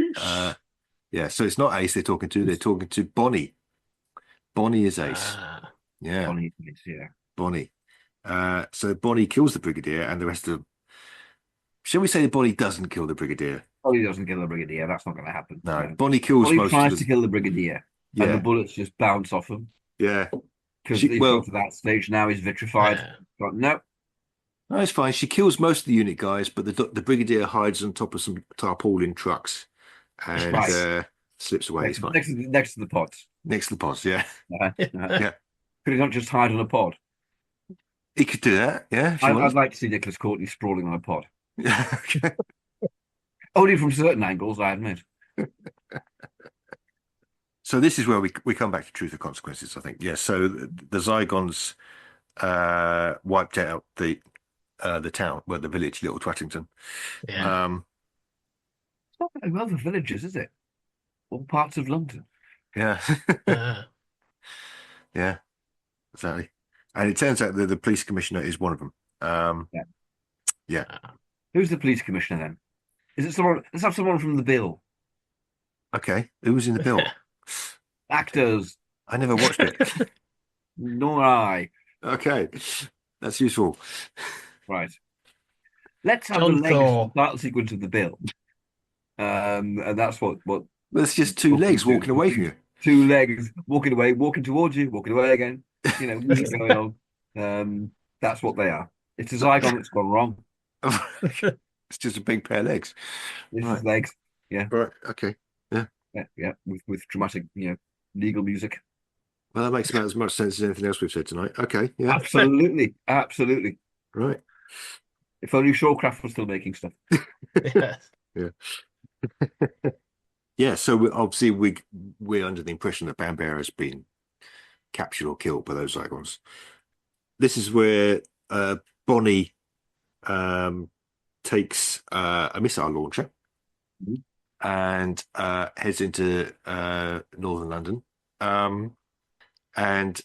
Speaker 5: so it's not Ace they're talking to Bonnie. Bonnie is Ace. Yeah.
Speaker 4: Bonnie is, yeah.
Speaker 5: Bonnie. So Bonnie kills the Brigadier and the rest of them. Shall we say that Bonnie doesn't kill the Brigadier?
Speaker 4: Bonnie doesn't kill the Brigadier. That's not going to happen.
Speaker 5: No. Bonnie kills
Speaker 4: Bonnie
Speaker 5: most
Speaker 4: tries
Speaker 5: of
Speaker 4: to kill the Brigadier.
Speaker 5: Yeah.
Speaker 4: And the bullets just bounce off him.
Speaker 5: Yeah.
Speaker 4: Because he's got to that stage now, he's vitrified. But no.
Speaker 5: No, it's fine. She kills most of the unit guys, but the Brigadier hides on top of some tarpaulin trucks and slips away. It's fine.
Speaker 4: Next to the pods.
Speaker 5: Next to the pods, yeah.
Speaker 4: Yeah. Could he not just hide on a pod?
Speaker 5: He could do that, yeah.
Speaker 4: I'd like to see Nicholas Courtney sprawling on a pod.
Speaker 5: Okay.
Speaker 4: Only from certain angles, I admit.
Speaker 5: So this is where we come back to truth or consequences, I think. Yeah, so the Zygons wiped out the town, well, the village, Little Twattington.
Speaker 6: Yeah.
Speaker 4: It's not very well for villages, is it? All parts of London.
Speaker 5: Yeah. Yeah, exactly. And it turns out that the police commissioner is one of them. Yeah.
Speaker 4: Who's the police commissioner then? Is it someone? Let's have someone from the Bill.
Speaker 5: Okay, who was in the Bill?
Speaker 4: Actors.
Speaker 5: I never watched it.
Speaker 4: Nor I.
Speaker 5: Okay, that's useful.
Speaker 4: Right. Let's have the legs title sequence of the Bill. And that's what.
Speaker 5: That's just two legs walking away from you.
Speaker 4: Two legs walking away, walking towards you, walking away again. You know, what's going on? That's what they are. It's a Zygon that's gone wrong.
Speaker 5: It's just a big pair of legs.
Speaker 4: It's just legs. Yeah.
Speaker 5: Right. Okay. Yeah.
Speaker 4: Yeah. With dramatic, legal music.
Speaker 5: Well, that makes about as much sense as anything else we've said tonight. Okay. Yeah.
Speaker 4: Absolutely. Absolutely.
Speaker 5: Right.
Speaker 4: If only Shawcraft was still making stuff.
Speaker 5: Yeah. Yeah. So obviously we're under the impression that Bambera has been captured or killed by those Zygons. This is where Bonnie takes a missile launcher and heads into northern London and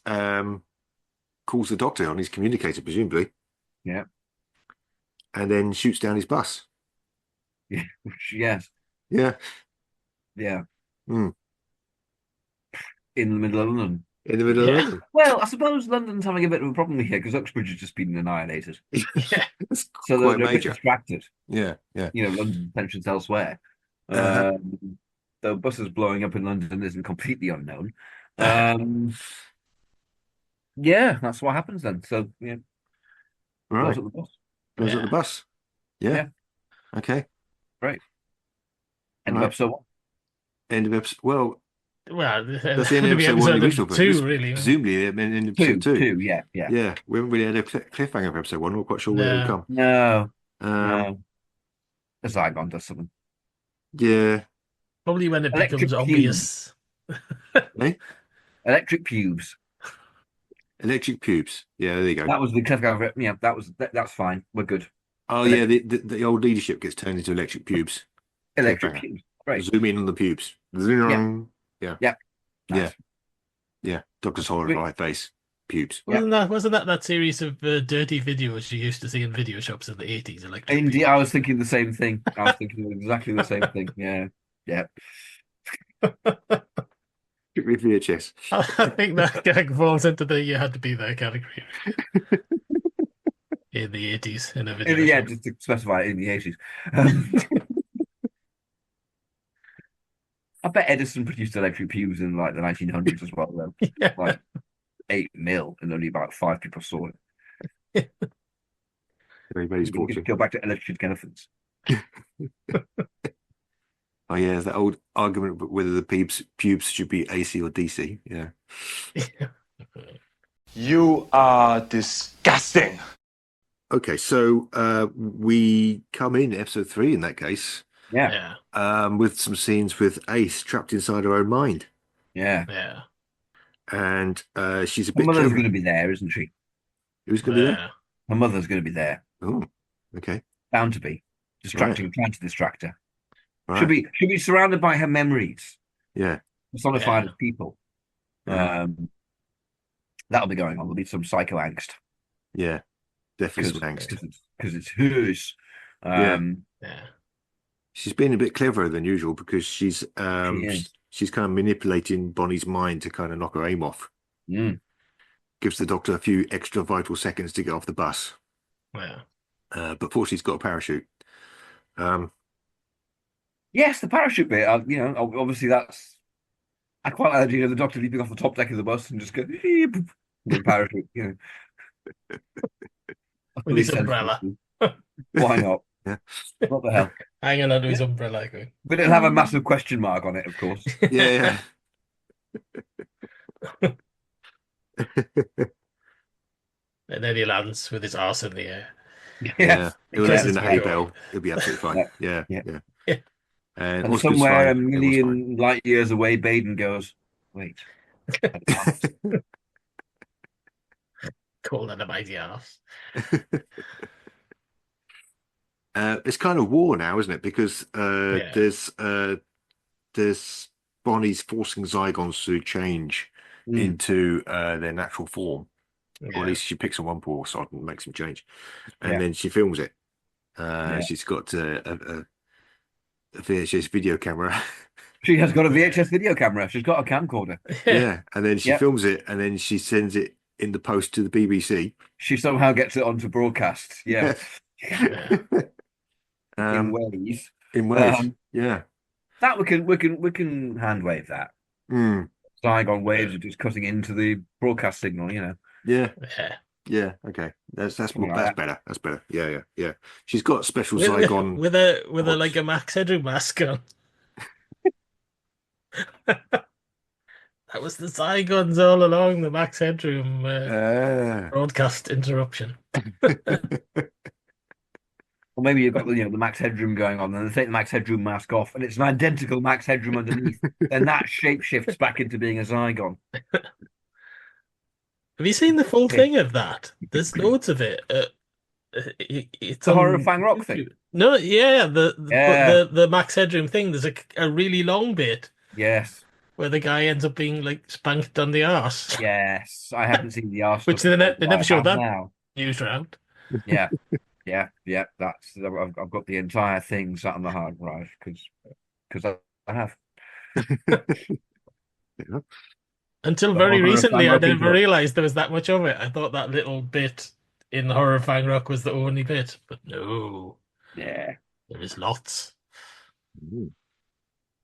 Speaker 5: calls the doctor on his communicator, presumably.
Speaker 4: Yeah.
Speaker 5: And then shoots down his bus.
Speaker 4: Yeah. Yes.
Speaker 5: Yeah.
Speaker 4: Yeah.
Speaker 5: Mm.
Speaker 4: In the middle of London.
Speaker 5: In the middle of London.
Speaker 4: Well, I suppose London's having a bit of a problem here because Uxbridge has just been annihilated.
Speaker 5: Yeah,
Speaker 4: so they're a bit distracted.
Speaker 5: Yeah, yeah.
Speaker 4: London's attention's elsewhere. The buses blowing up in London isn't completely unknown. Yeah, that's what happens then. So, yeah.
Speaker 5: Right.
Speaker 4: Blows up the bus.
Speaker 5: Blows up the bus. Yeah. Okay.
Speaker 4: Right. End of episode 1.
Speaker 5: End of episode. Well,
Speaker 6: that's
Speaker 5: the end of episode 1.
Speaker 6: Two, really.
Speaker 5: Presumably, in episode 2.
Speaker 4: Yeah.
Speaker 5: Yeah. We haven't really had a cliffhanger for episode 1. We're not quite sure where it'll come.
Speaker 4: No. The Zygon does something.
Speaker 5: Yeah.
Speaker 6: Probably when it becomes obvious.
Speaker 5: Eh?
Speaker 4: Electric pubes.
Speaker 5: Electric pubes. Yeah, there you go.
Speaker 4: That was the cliffhanger. Yeah, that's fine. We're good.
Speaker 5: Oh, yeah. The old leadership gets turned into electric pubes.
Speaker 4: Electric pubes. Right.
Speaker 5: Zoom in on the pubes. Zoom. Yeah.
Speaker 4: Yeah.
Speaker 5: Nice. Yeah. Doctor's horrified face. Pubes.
Speaker 6: Wasn't that series of dirty videos you used to see in video shops in the 80s?
Speaker 4: Indeed, I was thinking the same thing. I was thinking exactly the same thing. Yeah. Yeah.
Speaker 5: With VHS.
Speaker 6: I think that gag falls into the you had to be there category. In the 80s, in a video.
Speaker 4: Yeah, just to specify in the 80s. I bet Edison produced electric pubes in like the 1900s as well, though.
Speaker 6: Yeah.
Speaker 4: Like 8 mil, and only about 5 people saw it.
Speaker 5: Everybody's fortune.
Speaker 4: Go back to electric elephants.
Speaker 5: Oh yeah, there's that old argument whether the pubes should be AC or DC. Yeah.
Speaker 14: You are disgusting.
Speaker 5: Okay, so we come in episode 3 in that case.
Speaker 4: Yeah.
Speaker 5: With some scenes with Ace trapped inside her own mind.
Speaker 4: Yeah.
Speaker 6: Yeah.
Speaker 5: And she's a bit.
Speaker 4: Her mother's going to be there, isn't she?
Speaker 5: Who's going to be there?
Speaker 4: Her mother's going to be there.
Speaker 5: Oh, okay.
Speaker 4: Bound to be. Trying to distract her.
Speaker 5: Right.
Speaker 4: Should be surrounded by her memories.
Speaker 5: Yeah.
Speaker 4: Personified as people. That'll be going on. There'll be some psycho angst.
Speaker 5: Yeah. Definitely some angst.
Speaker 4: Because it's hers.
Speaker 6: Yeah.
Speaker 5: She's been a bit cleverer than usual because she's
Speaker 4: is.
Speaker 5: she's kind of manipulating Bonnie's mind to kind of knock her aim off.
Speaker 4: Mm.
Speaker 5: Gives the Doctor a few extra vital seconds to get off the bus.
Speaker 6: Yeah.
Speaker 5: But fortunately, he's got a parachute.
Speaker 4: Yes, the parachute bit. You know, obviously that's. I quite like the idea of the Doctor leaping off the top deck of the bus and just go with the parachute. You know,
Speaker 6: With his umbrella.
Speaker 4: Why not?
Speaker 5: Yeah.
Speaker 4: What the hell?
Speaker 6: Hanging onto his umbrella. Going.
Speaker 4: But it'll have a massive question mark on it, of course.
Speaker 5: Yeah.
Speaker 6: And then he lands with his arse in the air.
Speaker 5: Yeah. He'll land in a hay
Speaker 6: McCoy.
Speaker 5: bale. He'll be absolutely fine. Yeah. And
Speaker 4: And
Speaker 5: Osgood's
Speaker 4: somewhere
Speaker 5: fine.
Speaker 4: a
Speaker 5: Everyone's
Speaker 4: million light years away, Baden goes, wait.
Speaker 6: Call that a mighty arse.
Speaker 5: It's kind of war now, isn't it? Because there's Bonnie's forcing Zygons to change into their natural form. Or at least she picks on one poor sod and makes him change. And then she films it. She's got a VHS video camera.
Speaker 4: She has got a VHS video camera. She's got a camcorder.
Speaker 5: Yeah. And then she films it and then she sends it in the post to the BBC.
Speaker 4: She somehow gets it onto broadcast. Yeah. In ways.
Speaker 5: Yeah.
Speaker 4: That we can hand wave that. Zygon waves are just cutting into the broadcast signal, you know.
Speaker 5: Yeah. Okay. That's better. That's better. Yeah. She's got special
Speaker 6: with
Speaker 5: Zygon
Speaker 6: with a like a Max Headroom mask on. That was the Zygons all along, the Max Headroom broadcast interruption.
Speaker 4: Or maybe you've got the Max Headroom going on, and they take the Max Headroom mask off, and it's an identical Max Headroom underneath. Then that shape shifts back into being a Zygon.
Speaker 6: Have you seen the full thing of that? There's loads of it. It's
Speaker 4: the Horror of Fang Rock thing.
Speaker 6: No, the Max Headroom thing. There's a really long bit.
Speaker 4: Yes.
Speaker 6: Where the guy ends up being like spanked on the arse.
Speaker 4: Yes, I haven't seen the arse.
Speaker 6: Which they never showed that news round.
Speaker 4: Yeah. That's I've got the entire thing sat on the hard drive because I have.
Speaker 6: Until very recently, I never realised there was that much of it. I thought that little bit in the Horror of Fang Rock was the only bit, but no.
Speaker 4: Yeah,
Speaker 6: there is lots.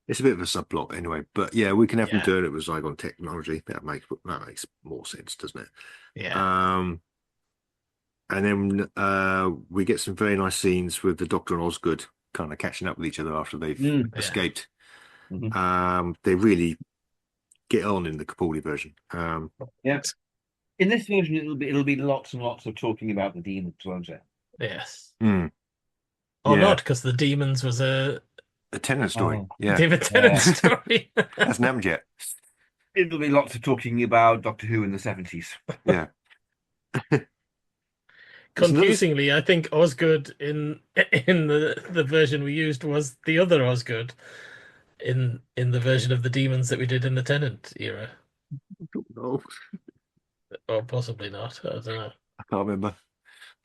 Speaker 5: It's a bit of a subplot anyway, but yeah, we can have them doing it with Zygon technology. That makes more sense, doesn't it?
Speaker 6: Yeah.
Speaker 5: And then we get some very nice scenes with the Doctor and Osgood kind of catching up with each other after they've escaped. They really get on in the Capaldi version.
Speaker 4: In this version, it'll be lots and lots of talking about the demons, won't it?
Speaker 6: Yes. Or not, because the demons was a
Speaker 5: Tennant story.
Speaker 6: David Tennant story.
Speaker 5: Hasn't happened yet.
Speaker 4: It'll be lots of talking about Doctor Who in the 70s.
Speaker 5: Yeah.
Speaker 6: Confusingly, I think Osgood in the version we used was the other Osgood in the version of the demons that we did in the Tennant era.
Speaker 5: I don't know.
Speaker 6: Or possibly not. I don't know.
Speaker 5: I can't remember.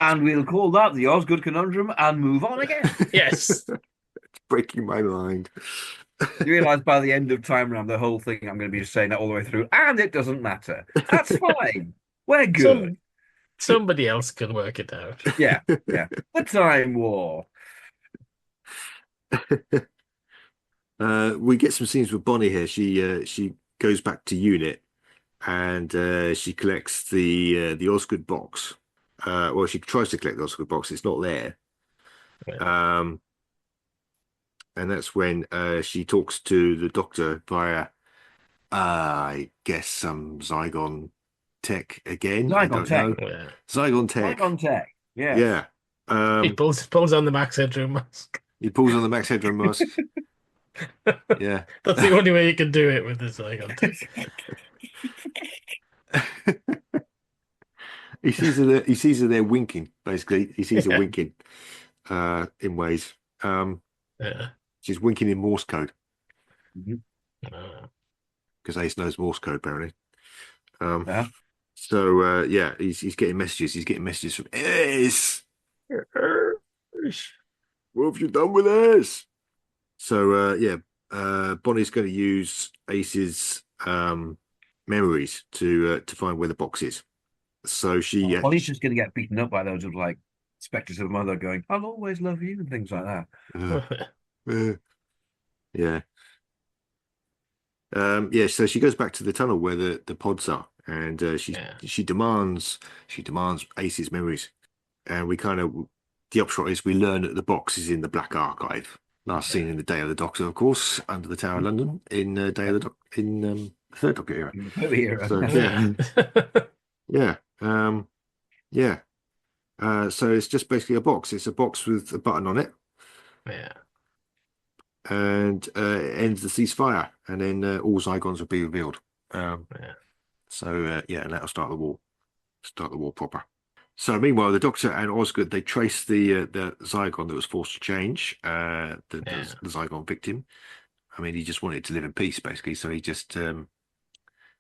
Speaker 4: And we'll call that the Osgood conundrum and move on again.
Speaker 6: Yes.
Speaker 5: It's breaking my mind.
Speaker 4: You realise by the end of Time Round, the whole thing, I'm going to be saying that all the way through, and it doesn't matter. That's fine. We're good.
Speaker 6: Somebody else can work it out.
Speaker 4: Yeah. The Time War.
Speaker 5: We get some scenes with Bonnie here. She goes back to unit and she collects the Osgood box. Well, she tries to collect the Osgood box. It's not there. And that's when she talks to the Doctor via, I guess, some Zygon tech again.
Speaker 4: Zygon tech.
Speaker 5: Yeah. Zygon tech.
Speaker 4: Zygon tech. Yeah.
Speaker 6: He pulls on the Max Headroom mask.
Speaker 5: He pulls on the Max Headroom mask. Yeah.
Speaker 6: That's the only way you can do it with the Zygon tech.
Speaker 5: He sees her there winking, basically. He sees her winking in ways. She's winking in Morse code. Because Ace knows Morse code, apparently. So, he's getting messages. He's getting messages from Ace. what have you done with this? So Bonnie's going to use Ace's memories to find where the box is. So she
Speaker 4: Bonnie's just going to get beaten up by loads of like spectres of mother going, "I'll always love you" and things like that.
Speaker 5: Yeah. So she goes back to the tunnel where the pods are, and she demands Ace's memories, and the upshot is we learn that the box is in the Black Archive. Last seen in the Day of the Doctor, of course, under the Tower of London in Day of the Doctor in the Third Doctor era. So it's just basically a box. It's a box with a button on it.
Speaker 6: Yeah.
Speaker 5: And it ends the ceasefire, and then all Zygons will be revealed. And that'll start the war. Start the war proper. So meanwhile, the Doctor and Osgood, they trace the Zygon that was forced to change, the Zygon victim. I mean, he just wanted to live in peace, basically. So he just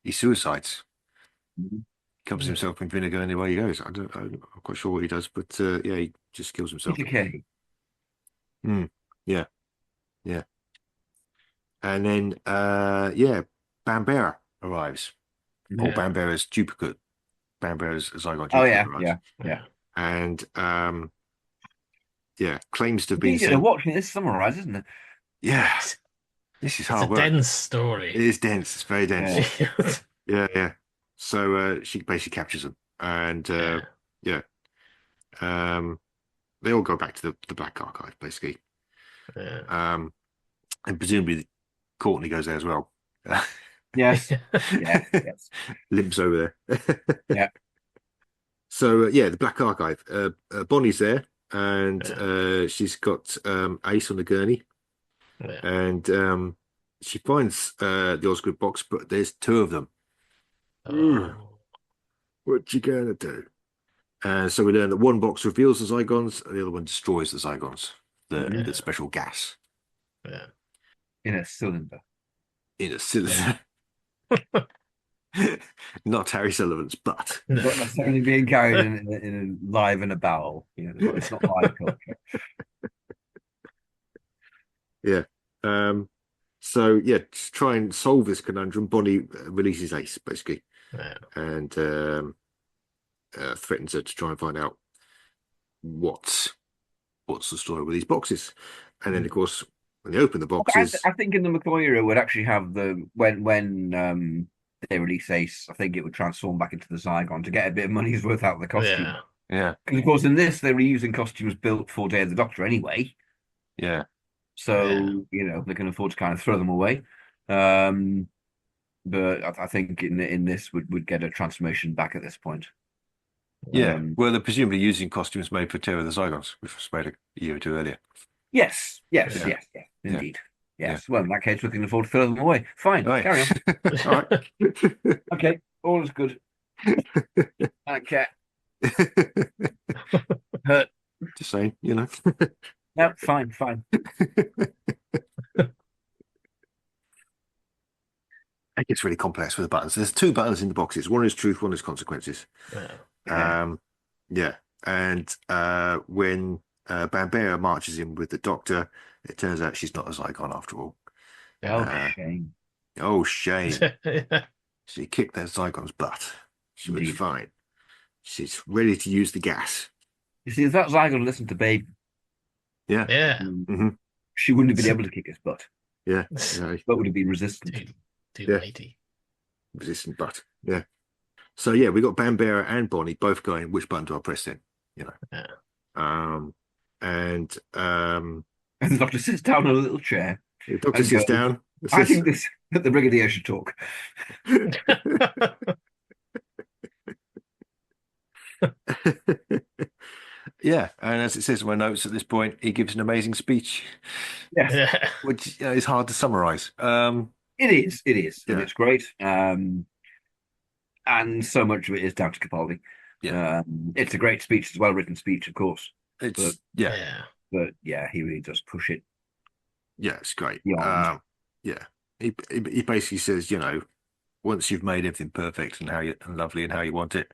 Speaker 5: he suicides. Covers himself in vinegar anywhere he goes. I'm not quite sure what he does, but he just kills himself.
Speaker 4: Okay.
Speaker 5: Yeah. And then Bambera arrives. Or Bambera's duplicate. Bambera's Zygon duplicate arrives.
Speaker 4: Yeah.
Speaker 5: And claims to have been
Speaker 4: You're watching this summarized, isn't it?
Speaker 5: Yeah. This is hard work.
Speaker 6: It's a dense story.
Speaker 5: It is dense. It's very dense. Yeah. So she basically captures them, and they all go back to the Black Archive, basically. And presumably Courtney goes there as well.
Speaker 4: Yes. Yes.
Speaker 5: Limps over there.
Speaker 4: Yeah.
Speaker 5: So the Black Archive. Bonnie's there, and she's got Ace on the gurney, and she finds the Osgood box, but there's two of them. What you gonna do? So we learn that one box reveals the Zygons, and the other one destroys the Zygons. The special gas.
Speaker 6: Yeah.
Speaker 4: In a cylinder.
Speaker 5: Not Harry Sullivan's butt.
Speaker 4: Not necessarily being carried in live in a barrel. It's not live culture.
Speaker 5: Yeah. To try and solve this conundrum, Bonnie releases Ace, basically. And threatens her to try and find out what's the story with these boxes. And then, of course, when they open the boxes,
Speaker 4: I think in the McCoy era would actually have when they release Ace, I think it would transform back into the Zygon to get a bit of money's worth out of the costume.
Speaker 5: Yeah.
Speaker 4: Because of course in this they were using costumes built for Day of the Doctor anyway.
Speaker 5: Yeah.
Speaker 4: So they can afford to kind of throw them away. But I think in this would get a transformation back at this point.
Speaker 5: Yeah. Well, they're presumably using costumes made for Terror of the Zygons, which was made a year or two earlier.
Speaker 4: Yes, indeed. Yes. Well, in that case, we can afford to throw them away. Fine, carry on.
Speaker 5: All right.
Speaker 4: Okay, all is good. Okay. Hurt.
Speaker 5: Just saying,
Speaker 4: No, fine.
Speaker 5: It gets really complex with the buttons. There's two buttons in the boxes. One is truth, one is consequences. And when Bambera marches in with the Doctor, it turns out she's not a Zygon after all.
Speaker 4: Shame.
Speaker 5: Oh, shame. She kicked that Zygon's butt. She was fine. She's ready to use the gas.
Speaker 4: You see, if that Zygon listened to Babe, she wouldn't have been able to kick his butt.
Speaker 5: Yeah.
Speaker 4: But would have been resistant.
Speaker 6: Too weighty.
Speaker 5: Resistant butt. Yeah. So we got Bambera and Bonnie both going, which button do I press then? And
Speaker 4: the Doctor sits down on a little chair.
Speaker 5: The Doctor sits down.
Speaker 4: I think that the Brigadier should talk.
Speaker 5: Yeah, and as it says in my notes at this point, he gives an amazing speech.
Speaker 4: Yes.
Speaker 5: Which is hard to summarize.
Speaker 4: It is. And it's great. And so much of it is down to Capaldi. It's a great speech. It's a well-written speech, of course. But he really does push it.
Speaker 5: Yeah, it's great. He basically says, once you've made everything perfect and and lovely and how you want it,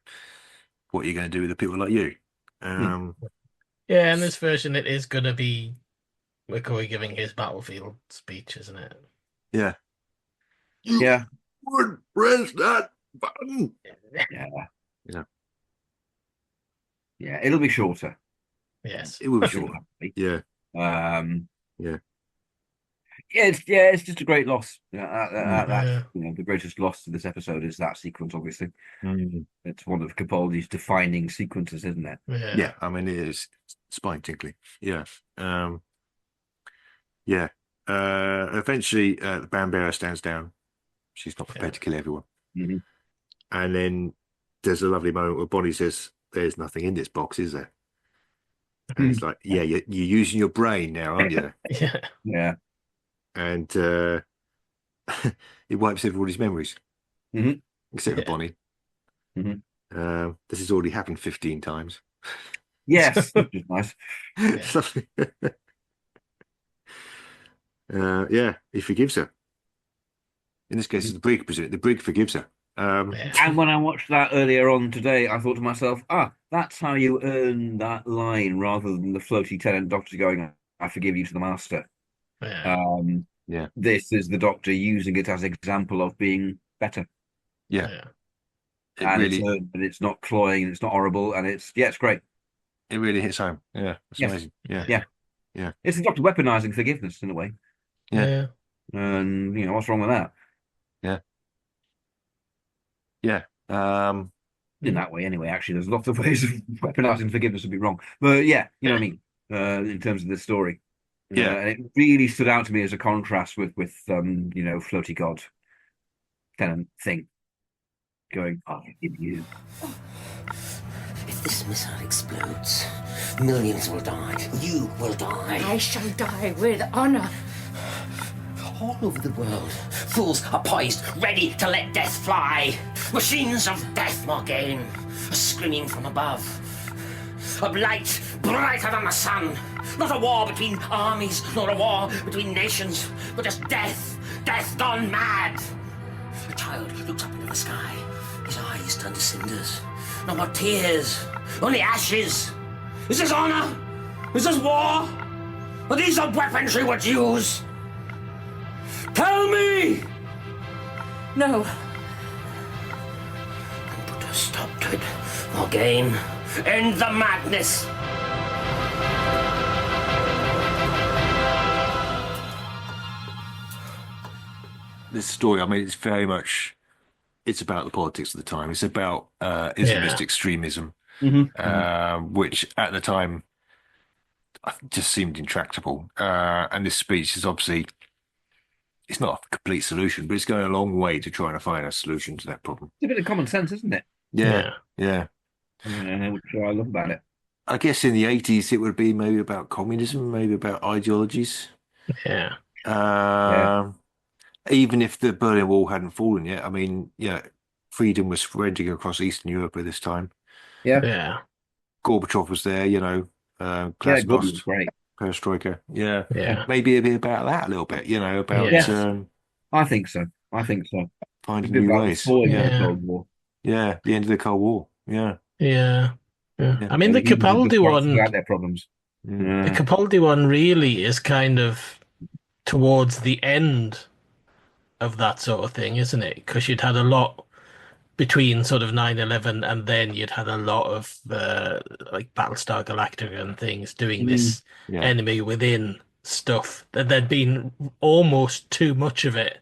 Speaker 5: what are you going to do with the people like you?
Speaker 6: In this version, it is going to be McCoy giving his battlefield speech, isn't it?
Speaker 5: Yeah.
Speaker 4: Yeah.
Speaker 5: Would press that button.
Speaker 4: Yeah.
Speaker 5: Yeah.
Speaker 4: Yeah, it'll be shorter.
Speaker 6: Yes.
Speaker 5: It will be
Speaker 4: It'll
Speaker 5: shorter.
Speaker 4: have to be.
Speaker 5: Yeah.
Speaker 4: Yeah, it's just a great loss. The greatest loss to this episode is that sequence. Obviously, it's one of Capaldi's defining sequences, isn't it?
Speaker 5: Yeah. I mean, it is spine tickling. Yeah. Eventually, the band bearer stands down. She's not prepared to kill everyone.
Speaker 4: Mm-hmm.
Speaker 5: And then there's a lovely moment where Bonnie says, "There's nothing in this box, is there?" And it's like, yeah, you're using your brain now, aren't you?
Speaker 4: Yeah.
Speaker 5: And it wipes everybody's memories, except for Bonnie. This has already happened 15 times.
Speaker 4: Yes, which is nice.
Speaker 5: He forgives her. In this case, it's the brig, presume. The brig forgives her.
Speaker 4: And when I watched that earlier on today, I thought to myself, that's how you earn that line rather than the floaty tenant doctor going, "I forgive you" to the master. This is the doctor using it as an example of being better. And it's not cloying, and it's not horrible, and it's great.
Speaker 5: It really hits home. Yeah, it's amazing. Yeah.
Speaker 4: It's the doctor weaponizing forgiveness in a way.
Speaker 5: Yeah.
Speaker 4: And what's wrong with that? In that way, anyway. Actually, there's lots of ways of weaponizing forgiveness would be wrong, but you know what I mean. In terms of the story, and it really stood out to me as a contrast with floaty god tenant thing going, "I forgive you."
Speaker 8: If this missile explodes, millions will die. You will die.
Speaker 11: I shall die with honor.
Speaker 8: All over the world, fools are poised, ready to let death fly. Machines of death, Morgaine, screaming from above. A blight brighter than the sun. Not a war between armies, nor a war between nations, but just death. Death gone mad. The child looks up into the sky. His eyes turn to cinders. No more tears, only ashes. Is this honor? Is this war? Are these the weapons we would use? Tell me!
Speaker 11: No.
Speaker 8: And put a stop to it, Morgaine. End the madness.
Speaker 5: This story, I mean, it's very much, it's about the politics of the time. It's about Islamist extremism, which at the time just seemed intractable. And this speech is obviously, it's not a complete solution, but it's going a long way to trying to find a solution to that problem.
Speaker 4: It's a bit of common sense, isn't it?
Speaker 5: Yeah.
Speaker 4: Which I love about it.
Speaker 5: I guess in the 80s, it would be maybe about communism, maybe about ideologies. Even if the Berlin Wall hadn't fallen yet, I mean, freedom was spreading across Eastern Europe at this time. Gorbachev was there, Glasnost,
Speaker 4: great.
Speaker 5: Perestroika. Maybe a bit about that a little bit, about.
Speaker 4: I think so.
Speaker 5: Finding new ways.
Speaker 4: The Cold War.
Speaker 5: The end of the Cold War.
Speaker 6: I mean, the Capaldi one.
Speaker 4: Their problems.
Speaker 6: The Capaldi one really is kind of towards the end of that sort of thing, isn't it? Because you'd had a lot between sort of 9/11 and then you'd had a lot of like Battlestar Galactica and things doing this enemy within stuff. There'd been almost too much of it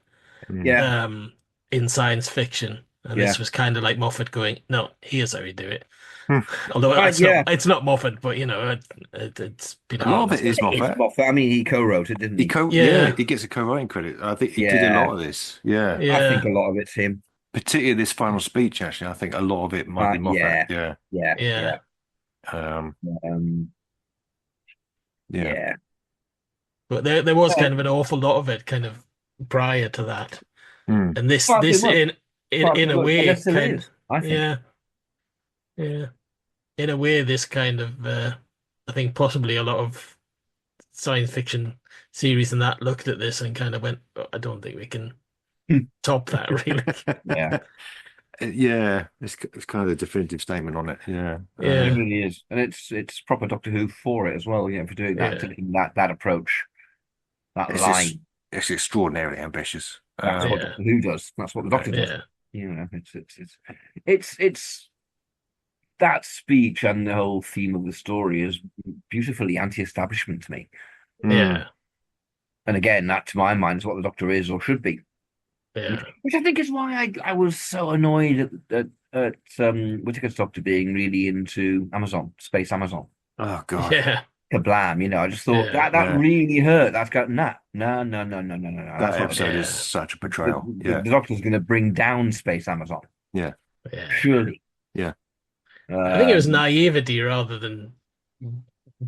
Speaker 6: in science fiction. And this was kind of like Moffat going, "No, here's how we do it." Although it's not Moffat, but it's been
Speaker 5: a lot of it is Moffat.
Speaker 4: I mean, he co-wrote it, didn't he?
Speaker 5: He gets a co-writing credit. I think he did a lot of this. I
Speaker 4: think a lot of it's him.
Speaker 5: Particularly this final speech, actually, I think a lot of it might be Moffat.
Speaker 6: But there was kind of an awful lot of it kind of prior to that, and this in a way,
Speaker 4: I think.
Speaker 6: in a way, this kind of I think possibly a lot of science fiction series and that looked at this and kind of went, I don't think we can top that, really.
Speaker 5: It's kind of a definitive statement on it.
Speaker 4: It really is, and it's proper Doctor Who for it as well. For doing that, taking that approach. That
Speaker 5: It's
Speaker 4: line.
Speaker 5: it's extraordinarily ambitious.
Speaker 4: That's what Doctor Who does. That's what the Doctor does.
Speaker 6: Yeah.
Speaker 4: You know, it's that speech and the whole theme of the story is beautifully anti-establishment to me.
Speaker 6: Yeah.
Speaker 4: And again, that to my mind is what the Doctor is or should be.
Speaker 6: Yeah.
Speaker 4: Which I think is why I was so annoyed at Whittaker's Doctor being really into Amazon, space Amazon.
Speaker 5: Oh God.
Speaker 6: Yeah.
Speaker 4: Kablam! You know, I just thought that really hurt. That's got no.
Speaker 5: That episode is such a betrayal.
Speaker 4: The Doctor's going to bring down space Amazon.
Speaker 5: Yeah.
Speaker 4: Surely.
Speaker 5: Yeah.
Speaker 6: I think it was naivety rather than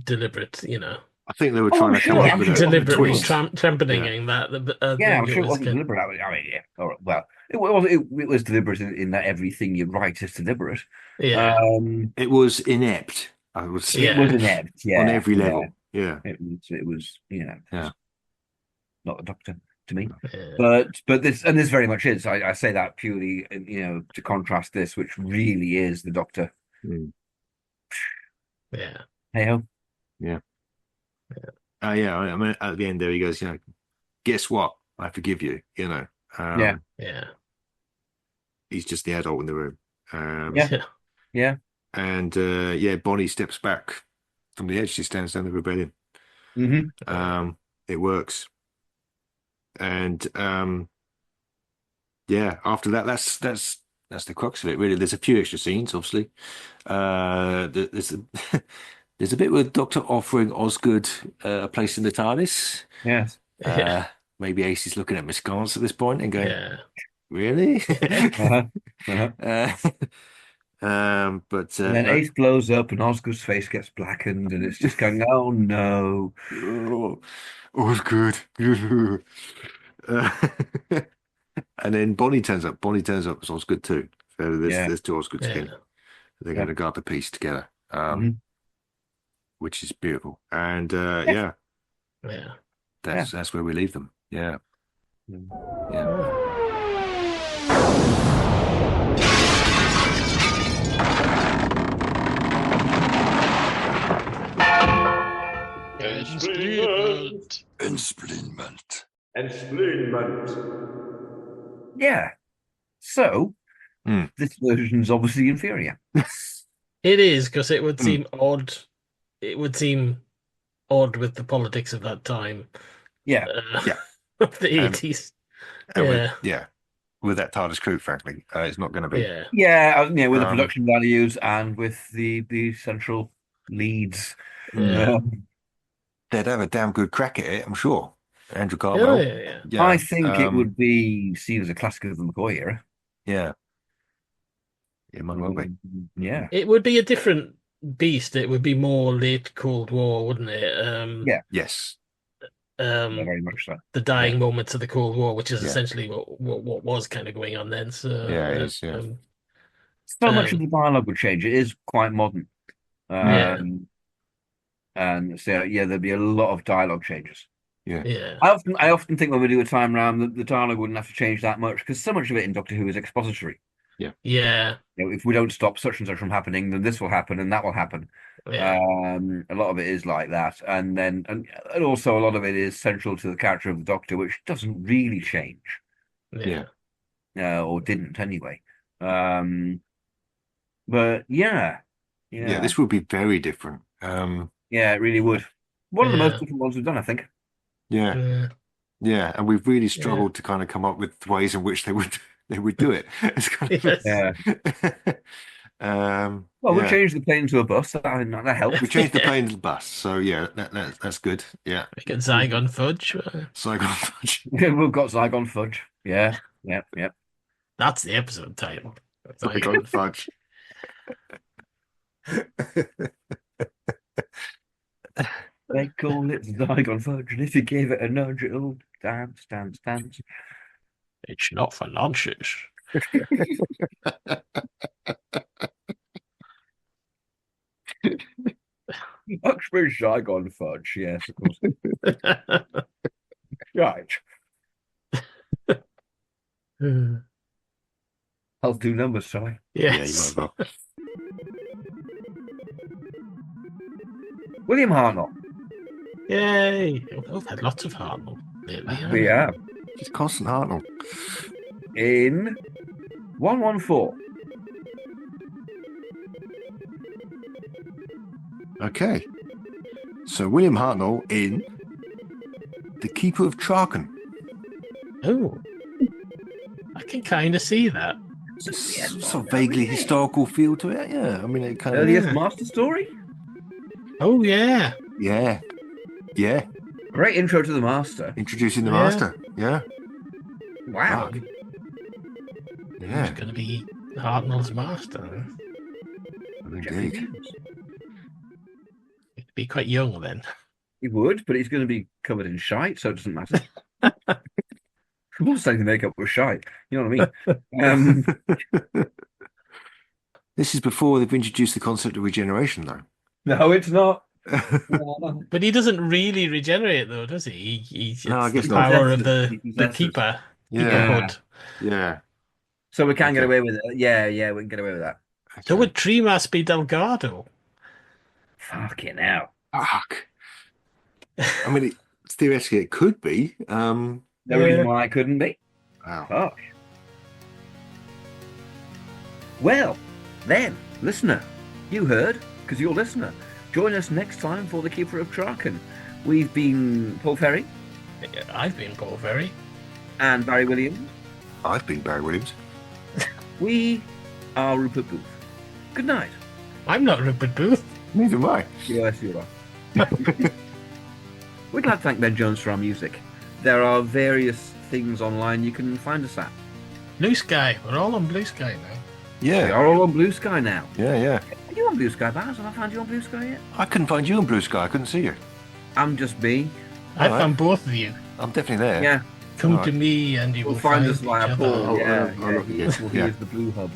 Speaker 6: deliberate, you know.
Speaker 5: I think they were trying to come up with a
Speaker 6: deliberately
Speaker 5: twist.
Speaker 6: championing that.
Speaker 4: I'm sure it wasn't deliberate. I mean, yeah. All right, well, it was deliberate in that everything you write is deliberate.
Speaker 6: Yeah.
Speaker 5: It was inept. I would say
Speaker 4: it was inept. Yeah,
Speaker 5: on every level. Yeah.
Speaker 4: It was. You know.
Speaker 5: Yeah.
Speaker 4: Not the Doctor to me, but this very much is. I say that purely, you know, to contrast this, which really is the Doctor.
Speaker 6: Yeah.
Speaker 4: Hey ho.
Speaker 5: Yeah. Yeah. I mean, at the end there, he goes, you know, guess what? I forgive you. You know.
Speaker 6: Yeah.
Speaker 5: He's just the adult in the room.
Speaker 4: Yeah.
Speaker 5: And Bonnie steps back from the edge. She stands down the rebellion.
Speaker 4: Mm-hmm.
Speaker 5: It works. And after that, that's the crux of it. Really, there's a few extra scenes. Obviously, there's a bit with Doctor offering Osgood a place in the TARDIS.
Speaker 4: Yes.
Speaker 5: Maybe Ace is looking at Miss Gans at this point and going, "Really?" But
Speaker 4: and then Ace blows up and Osgood's face gets blackened and it's just going, oh no.
Speaker 5: Osgood. And then Bonnie turns up. Bonnie turns up as Osgood too. So there's two Osgoods again. They're going to guard the peace together, which is beautiful. And that's where we leave them. Yeah.
Speaker 1: Ensplinment.
Speaker 4: Yeah. So, this version's obviously inferior.
Speaker 6: It is, because it would seem odd. It would seem odd with the politics of that time.
Speaker 4: Yeah.
Speaker 6: Of the 80s.
Speaker 5: With that TARDIS crew, frankly, it's not going to be.
Speaker 4: With the production values and with the central leads.
Speaker 5: They'd have a damn good crack at it, I'm sure. Andrew Cartwell.
Speaker 4: I think it would be seen as a classic of the McCoy era.
Speaker 5: Yeah. It might well be.
Speaker 4: Yeah.
Speaker 6: It would be a different beast. It would be more late Cold War, wouldn't it?
Speaker 5: Yes.
Speaker 4: Very much so.
Speaker 6: The dying moments of the Cold War, which is essentially what was kind of going on then. So
Speaker 5: it is.
Speaker 4: So much of the dialogue would change. It is quite modern. And so there'd be a lot of dialogue changes.
Speaker 5: Yeah.
Speaker 4: I often think when we do a time round that the dialogue wouldn't have to change that much because so much of it in Doctor Who is expository.
Speaker 5: Yeah.
Speaker 6: You
Speaker 4: know, if we don't stop such and such from happening, then this will happen and that will happen.
Speaker 6: Yeah.
Speaker 4: A lot of it is like that, and also a lot of it is central to the character of the Doctor, which doesn't really change. Or didn't anyway. But
Speaker 5: this would be very different.
Speaker 4: It really would. One of the most different ones we've done, I think.
Speaker 5: And we've really struggled to kind of come up with ways in which they would do it. It's kind of,
Speaker 4: we changed the plane to a bus. That helped.
Speaker 5: We changed the plane to the bus, so that's good. Yeah,
Speaker 6: we get Zygon Fudge.
Speaker 5: Zygon Fudge.
Speaker 4: We've got Zygon Fudge. Yeah.
Speaker 6: That's the episode title.
Speaker 5: Zygon Fudge.
Speaker 4: They call it Zygon Fudge, and if you gave it a nudge, it'll dance.
Speaker 6: It's not for nonsense.
Speaker 4: Uxbridge Zygon Fudge, yes, of course. Right. I'll do numbers, shall I?
Speaker 6: Yes.
Speaker 5: Yeah, you might well.
Speaker 4: William Hartnell.
Speaker 6: Yay! We've had lots of Hartnell lately.
Speaker 4: We have.
Speaker 5: Just constant Hartnell.
Speaker 4: In 114.
Speaker 5: Okay. So William Hartnell in The Keeper of Traken.
Speaker 6: Oh. I can kind of see that.
Speaker 5: Sort of vaguely historical feel to it. Yeah. I mean, it kind of.
Speaker 4: Earliest master story?
Speaker 6: Oh, yeah.
Speaker 5: Yeah. Yeah.
Speaker 4: Great intro to the master.
Speaker 5: Introducing the
Speaker 6: Yeah.
Speaker 5: master. Yeah.
Speaker 4: Wow.
Speaker 5: Yeah.
Speaker 6: He's going to be Hartnell's master.
Speaker 5: Indeed.
Speaker 6: He'd be quite young then.
Speaker 4: He would, but he's going to be covered in shite, so it doesn't matter. Who's saying the makeup was shite? You know what I mean?
Speaker 5: This is before they've introduced the concept of regeneration, though.
Speaker 4: No, it's not.
Speaker 6: But he doesn't really regenerate, though, does he? It's
Speaker 5: No, I guess
Speaker 6: the
Speaker 5: not.
Speaker 6: power of
Speaker 4: He
Speaker 6: the
Speaker 4: possesses.
Speaker 6: keeper.
Speaker 5: Yeah.
Speaker 6: Keeperhood.
Speaker 5: Yeah.
Speaker 4: So we can get
Speaker 5: Okay.
Speaker 4: away with it. Yeah, we can get away with that.
Speaker 6: So would Tremas be Delgado?
Speaker 4: Fucking hell.
Speaker 5: Fuck. I mean, theoretically, it could be.
Speaker 4: No reason why I couldn't be.
Speaker 5: Wow.
Speaker 4: Fuck. Well, then, listener, you heard, because you're a listener. Join us next time for The Keeper of Traken. We've been Paul Ferry.
Speaker 6: I've been Paul Ferry.
Speaker 4: And Barry Williams.
Speaker 5: I've been Barry Williams.
Speaker 4: We are Rupert Booth. Good night.
Speaker 6: I'm not Rupert Booth.
Speaker 5: Neither am I.
Speaker 4: Yes, you are. We'd like to thank Ben Jones for our music. There are various things online you can find us at.
Speaker 6: Blue Sky. We're all on Blue Sky now.
Speaker 4: We
Speaker 5: Yeah.
Speaker 4: are all on Blue Sky now.
Speaker 5: Yeah.
Speaker 4: Are you on Blue Sky, Baz? Have I found you on Blue Sky yet?
Speaker 5: I couldn't find you on Blue Sky. I couldn't see you.
Speaker 4: I'm just me.
Speaker 6: I
Speaker 5: Alright.
Speaker 6: found both of you.
Speaker 5: I'm definitely there.
Speaker 4: Yeah.
Speaker 6: Come
Speaker 5: Alright.
Speaker 6: to me and you
Speaker 4: We'll
Speaker 6: will
Speaker 4: find us
Speaker 6: each
Speaker 4: via
Speaker 6: other.
Speaker 4: Paul.
Speaker 5: Oh,
Speaker 4: Yeah,
Speaker 5: I'll look
Speaker 4: he
Speaker 5: again.
Speaker 4: is
Speaker 5: Yeah.
Speaker 4: the Blue Hub.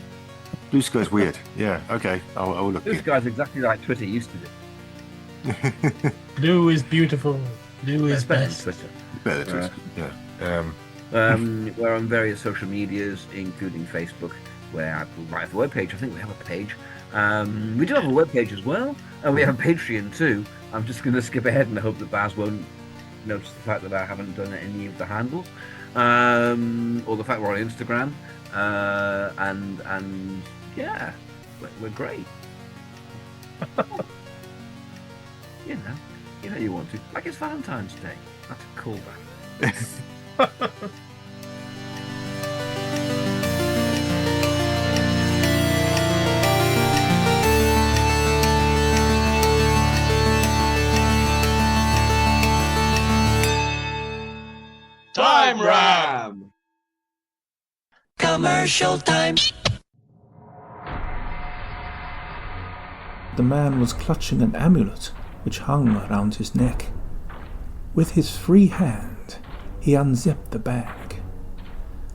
Speaker 5: Blue Sky's weird. Yeah. Okay. I'll look.
Speaker 4: Blue
Speaker 5: Again.
Speaker 4: Sky's exactly like Twitter used to do.
Speaker 6: Blue is beautiful. Blue is
Speaker 4: It's better than
Speaker 6: best.
Speaker 4: Twitter.
Speaker 5: Better Twitter. Yeah.
Speaker 4: We're on various social medias, including Facebook, where I write a webpage. I think we have a page. We do have a webpage as well, and we have a Patreon too. I'm just going to skip ahead and hope that Baz won't notice the fact that I haven't done any of the handles, or the fact we're on Instagram, and yeah, we're great. you know you want to. Like it's Valentine's Day. That's a callback.
Speaker 14: Time Ram!
Speaker 8: Commercial time.
Speaker 15: The man was clutching an amulet which hung around his neck. With his free hand, he unzipped the bag.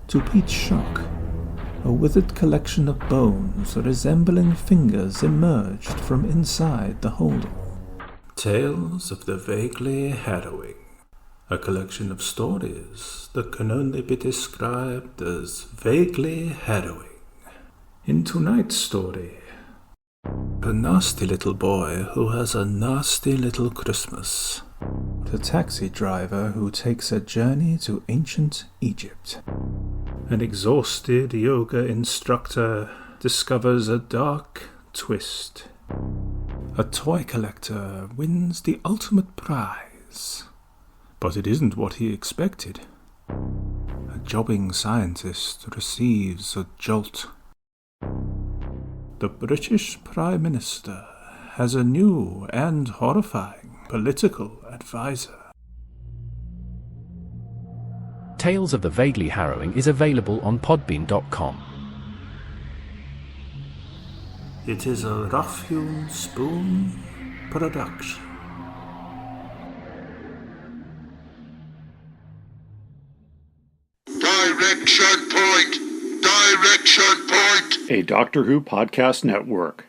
Speaker 15: To Pete's shock, a withered collection of bones resembling fingers emerged from inside the holder. Tales of the Vaguely Harrowing, a collection of stories that can only be described as vaguely harrowing. In tonight's story, a nasty little boy who has a nasty little Christmas. The taxi driver who takes a journey to ancient Egypt. An exhausted yoga instructor discovers a dark twist. A toy collector wins the ultimate prize. But it isn't what he expected. A jobbing scientist receives a jolt. The British Prime Minister has a new and horrifying political advisor.
Speaker 16: Tales of the Vaguely Harrowing is available on podbean.com.
Speaker 15: It is a rough-hewn spoon production.
Speaker 17: Direction point! Direction point!
Speaker 13: A Doctor Who podcast network.